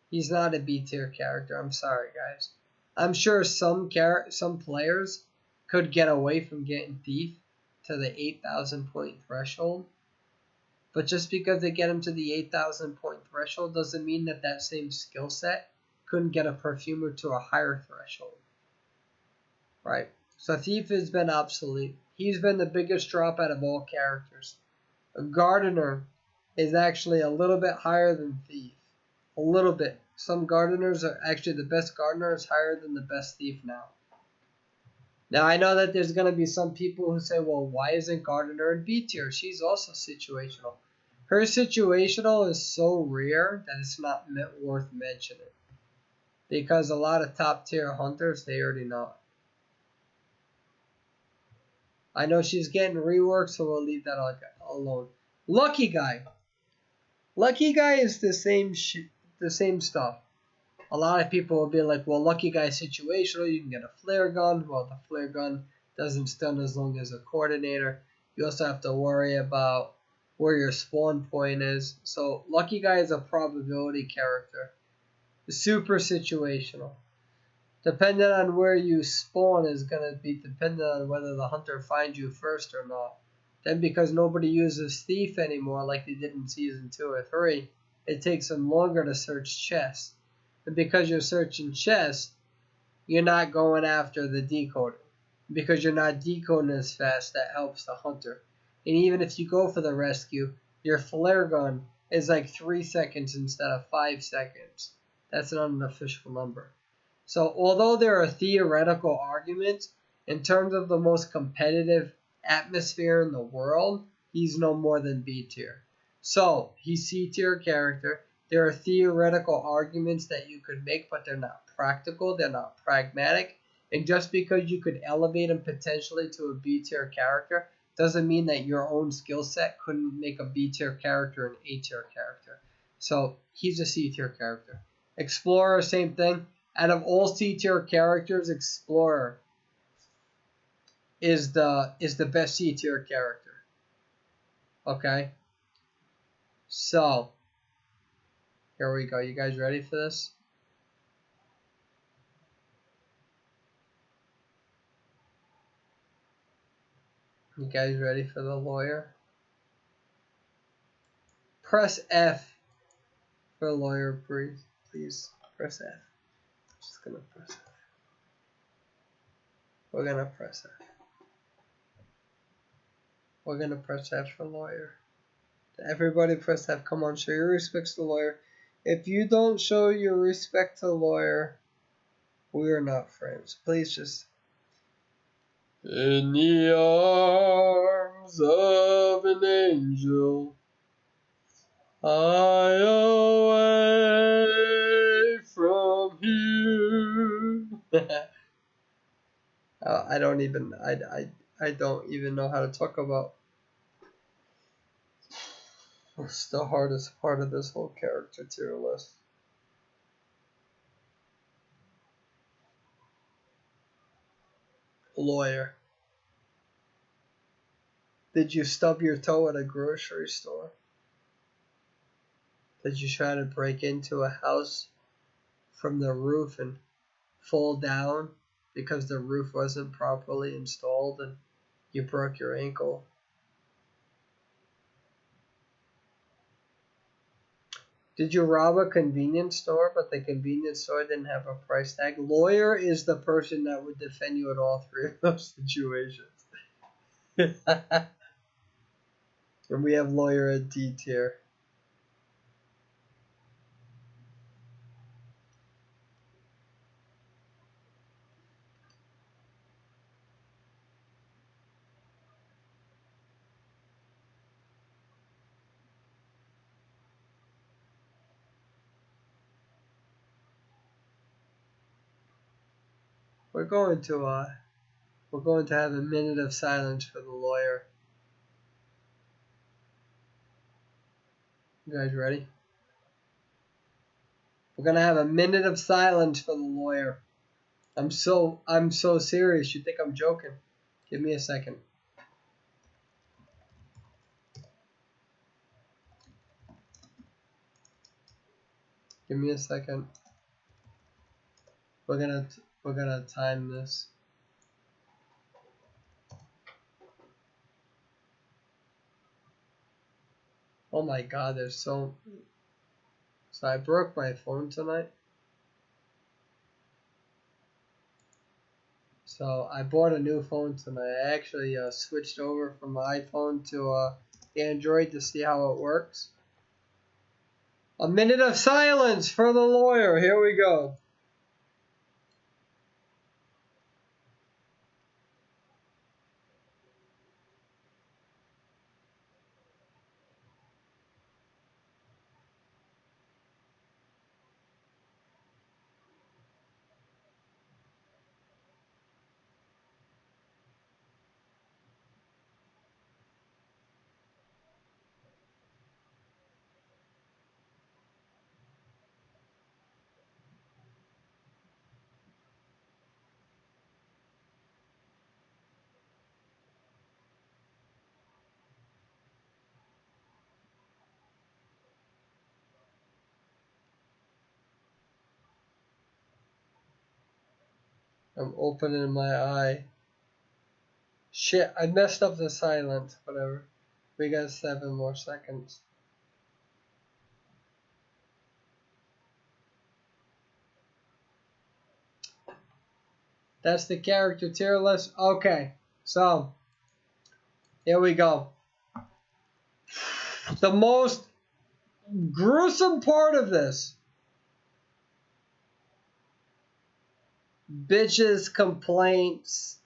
He's not a B tier character. I'm sorry, guys. I'm sure some players could get away from getting thief to the 8,000 point threshold. But just because they get him to the 8,000 point threshold doesn't mean that that same skill set couldn't get a perfumer to a higher threshold. Right? So Thief has been obsolete. He's been the biggest drop out of all characters. A Gardener is actually a little bit higher than Thief. A little bit. Some Gardeners are actually, the best Gardener is higher than the best Thief now. Now, I know that there's going to be some people who say, well, why isn't Gardener in B tier? She's also situational. Her situational is so rare that it's not worth mentioning. Because a lot of top tier hunters, they already know it. I know she's getting reworked, so we'll leave that alone. Lucky Guy. Lucky Guy is the same stuff. A lot of people will be like, well, Lucky Guy is situational. You can get a flare gun. Well, the flare gun doesn't stun as long as a coordinator. You also have to worry about where your spawn point is. So Lucky Guy is a probability character. Super situational. Depending on where you spawn is going to be dependent on whether the hunter finds you first or not. Then because nobody uses Thief anymore like they did in Season 2 or 3, it takes them longer to search chests. And because you're searching chests, you're not going after the decoder. Because you're not decoding as fast, that helps the hunter. And even if you go for the rescue, your flare gun is like 3 seconds instead of 5 seconds. That's an unofficial number. So although there are theoretical arguments, in terms of the most competitive atmosphere in the world, he's no more than B tier. So he's C tier character. There are theoretical arguments that you could make, but they're not practical. They're not pragmatic. And just because you could elevate him potentially to a B tier character doesn't mean that your own skill set couldn't make a B tier character an A tier character. So he's a C tier character. Explorer, same thing. Out of all C tier characters, Explorer is the best C tier character. Okay? So here we go. You guys ready for this? You guys ready for the lawyer? Press F for lawyer, please. Please press F. Just gonna press F. We're gonna press F. We're gonna press F for lawyer. Everybody press F. Come on, show your respect to the lawyer. If you don't show your respect to the lawyer, we are not friends. Please just. In the arms of an angel, fly away. I don't even know how to talk about. What's the hardest part of this whole character tier list? Lawyer. Did you stub your toe at a grocery store? Did you try to break into a house from the roof and fall down because the roof wasn't properly installed and you broke your ankle? Did you rob a convenience store, but the convenience store didn't have a price tag? Lawyer is the person that would defend you in all three of those situations. And we have lawyer at D tier. We're going to have a minute of silence for the lawyer. You guys ready? We're gonna have a minute of silence for the lawyer. I'm so serious. You think I'm joking? Give me a second. Give me a second. We're gonna time this. Oh my God, so I broke my phone tonight. So I bought a new phone tonight. I actually switched over from my iPhone to Android to see how it works. A minute of silence for the lawyer. Here we go. I'm opening my eye. Shit, I messed up the silence. Whatever. We got 7 more seconds. That's the character tier list. Okay, so here we go. The most gruesome part of this. Bitches, complaints.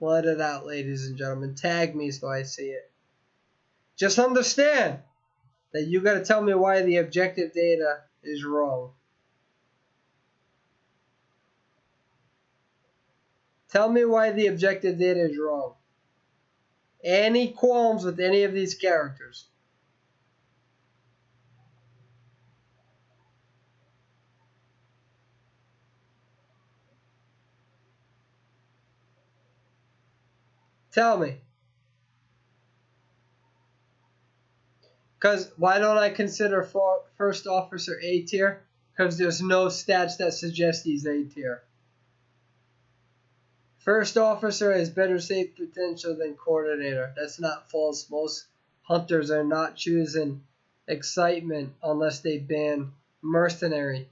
Let it out, ladies and gentlemen. Tag me so I see it. Just understand that you gotta tell me why the objective data is wrong. Tell me why the objective data is wrong. Any qualms with any of these characters? Tell me. Because why don't I consider first officer A tier? Because there's no stats that suggest he's A tier. First officer has better safe potential than coordinator. That's not false. Most hunters are not choosing excitement unless they ban mercenary.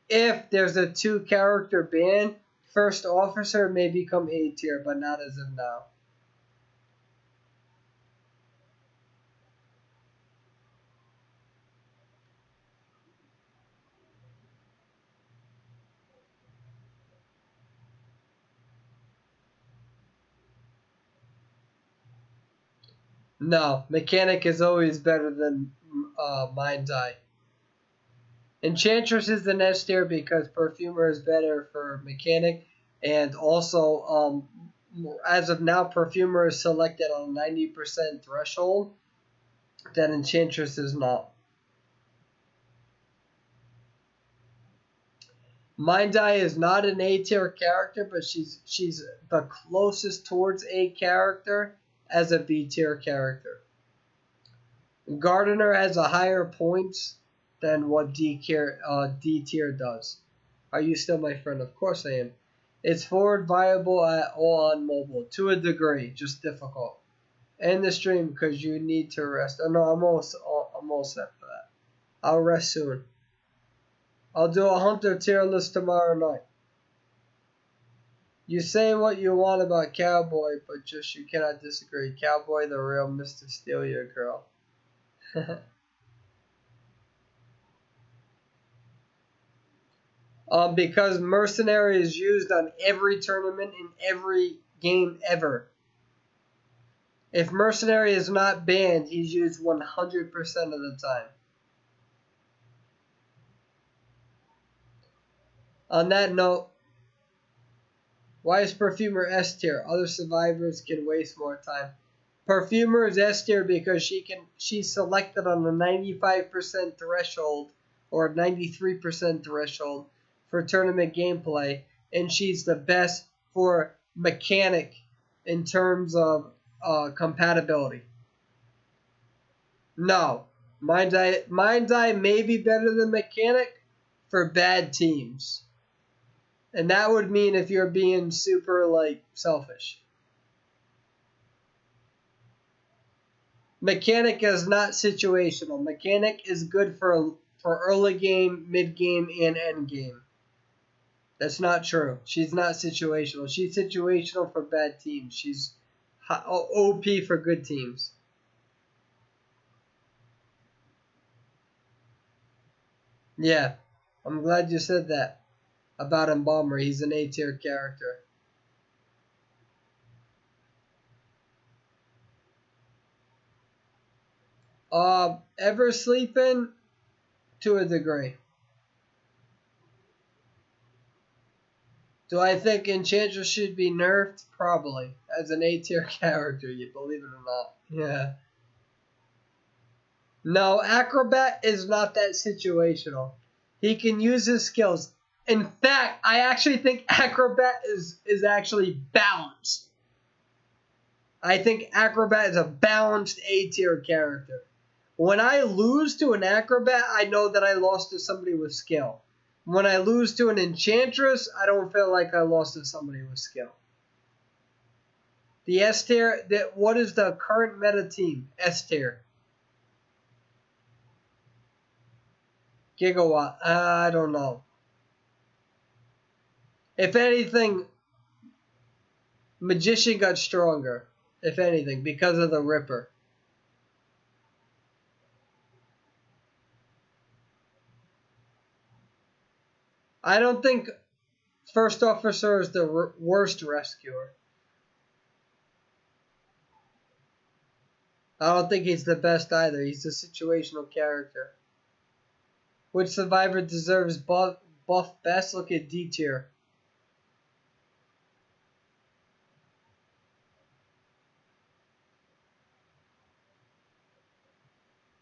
If there's a 2-character ban, first officer may become A tier, but not as of now. No, mechanic is always better than mind's eye. Enchantress is the next tier because perfumer is better for mechanic. And also, as of now, Perfumer is selected on a 90% threshold. That Enchantress is not. Mind Eye is not an A tier character, but she's the closest towards A character as a B tier character. Gardener has a higher points than what D tier does. Are you still my friend? Of course I am. It's forward viable at all on mobile to a degree, just difficult. End the stream because you need to rest. Oh no, I'm all set for that. I'll rest soon. I'll do a Hunter tier list tomorrow night. You say what you want about Cowboy, but just you cannot disagree. Cowboy, the real Mr. Steal Your Girl. Because Mercenary is used on every tournament in every game ever. If Mercenary is not banned, he's used 100% of the time. On that note, why is Perfumer S tier? Other survivors can waste more time. Perfumer is S tier because she's selected on a 95% threshold or 93% threshold for tournament gameplay, and she's the best for mechanic in terms of compatibility. No, Mind Eye may be better than mechanic for bad teams. And that would mean if you're being super, selfish. Mechanic is not situational. Mechanic is good for early game, mid game, and end game. That's not true. She's not situational. She's situational for bad teams. She's OP for good teams. Yeah, I'm glad you said that. About Embalmer, he's an A tier character. Ever sleeping? To a degree. Do I think Enchantress should be nerfed? Probably. As an A tier character, you believe it or not. Yeah. No, Acrobat is not that situational. He can use his skills. In fact, I actually think Acrobat is actually balanced. I think Acrobat is a balanced A tier character. When I lose to an Acrobat, I know that I lost to somebody with skill. When I lose to an Enchantress, I don't feel like I lost to somebody with skill. The S tier, what is the current meta team? S tier. Gigawatt, I don't know. If anything, Magician got stronger, if anything, because of the Ripper. I don't think First Officer is the worst rescuer. I don't think he's the best either. He's a situational character. Which survivor deserves buff best? Look at D tier.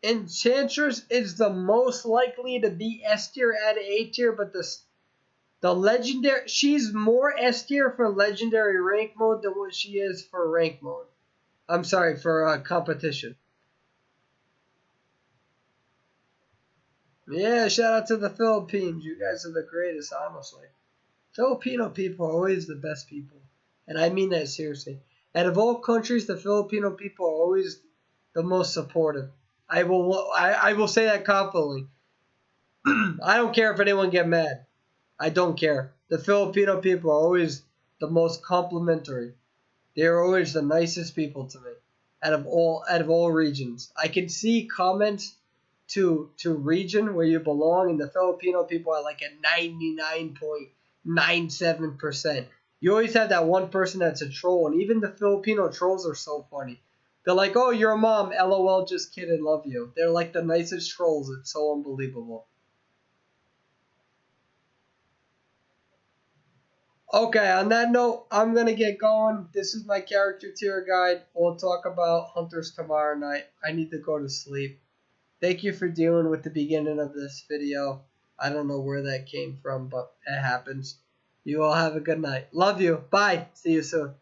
Enchantress is the most likely to be S tier at A tier, but the legendary, she's more S tier for legendary rank mode than what she is for rank mode. I'm sorry, for competition. Yeah, shout out to the Philippines. You guys are the greatest, honestly. Filipino people are always the best people. And I mean that seriously. Out of all countries, the Filipino people are always the most supportive. I will say that confidently. I don't care if anyone get mad. I don't care. The Filipino people are always the most complimentary. They are always the nicest people to me. Out of all regions. I can see comments to region where you belong, and the Filipino people are like at 99.97%. You always have that one person that's a troll, and even the Filipino trolls are so funny. They're like, "Oh, you're a mom, LOL, just kidding, love you." They're like the nicest trolls. It's so unbelievable. Okay, on that note, I'm going to get going. This is my character tier guide. We'll talk about hunters tomorrow night. I need to go to sleep. Thank you for dealing with the beginning of this video. I don't know where that came from, but it happens. You all have a good night. Love you. Bye. See you soon.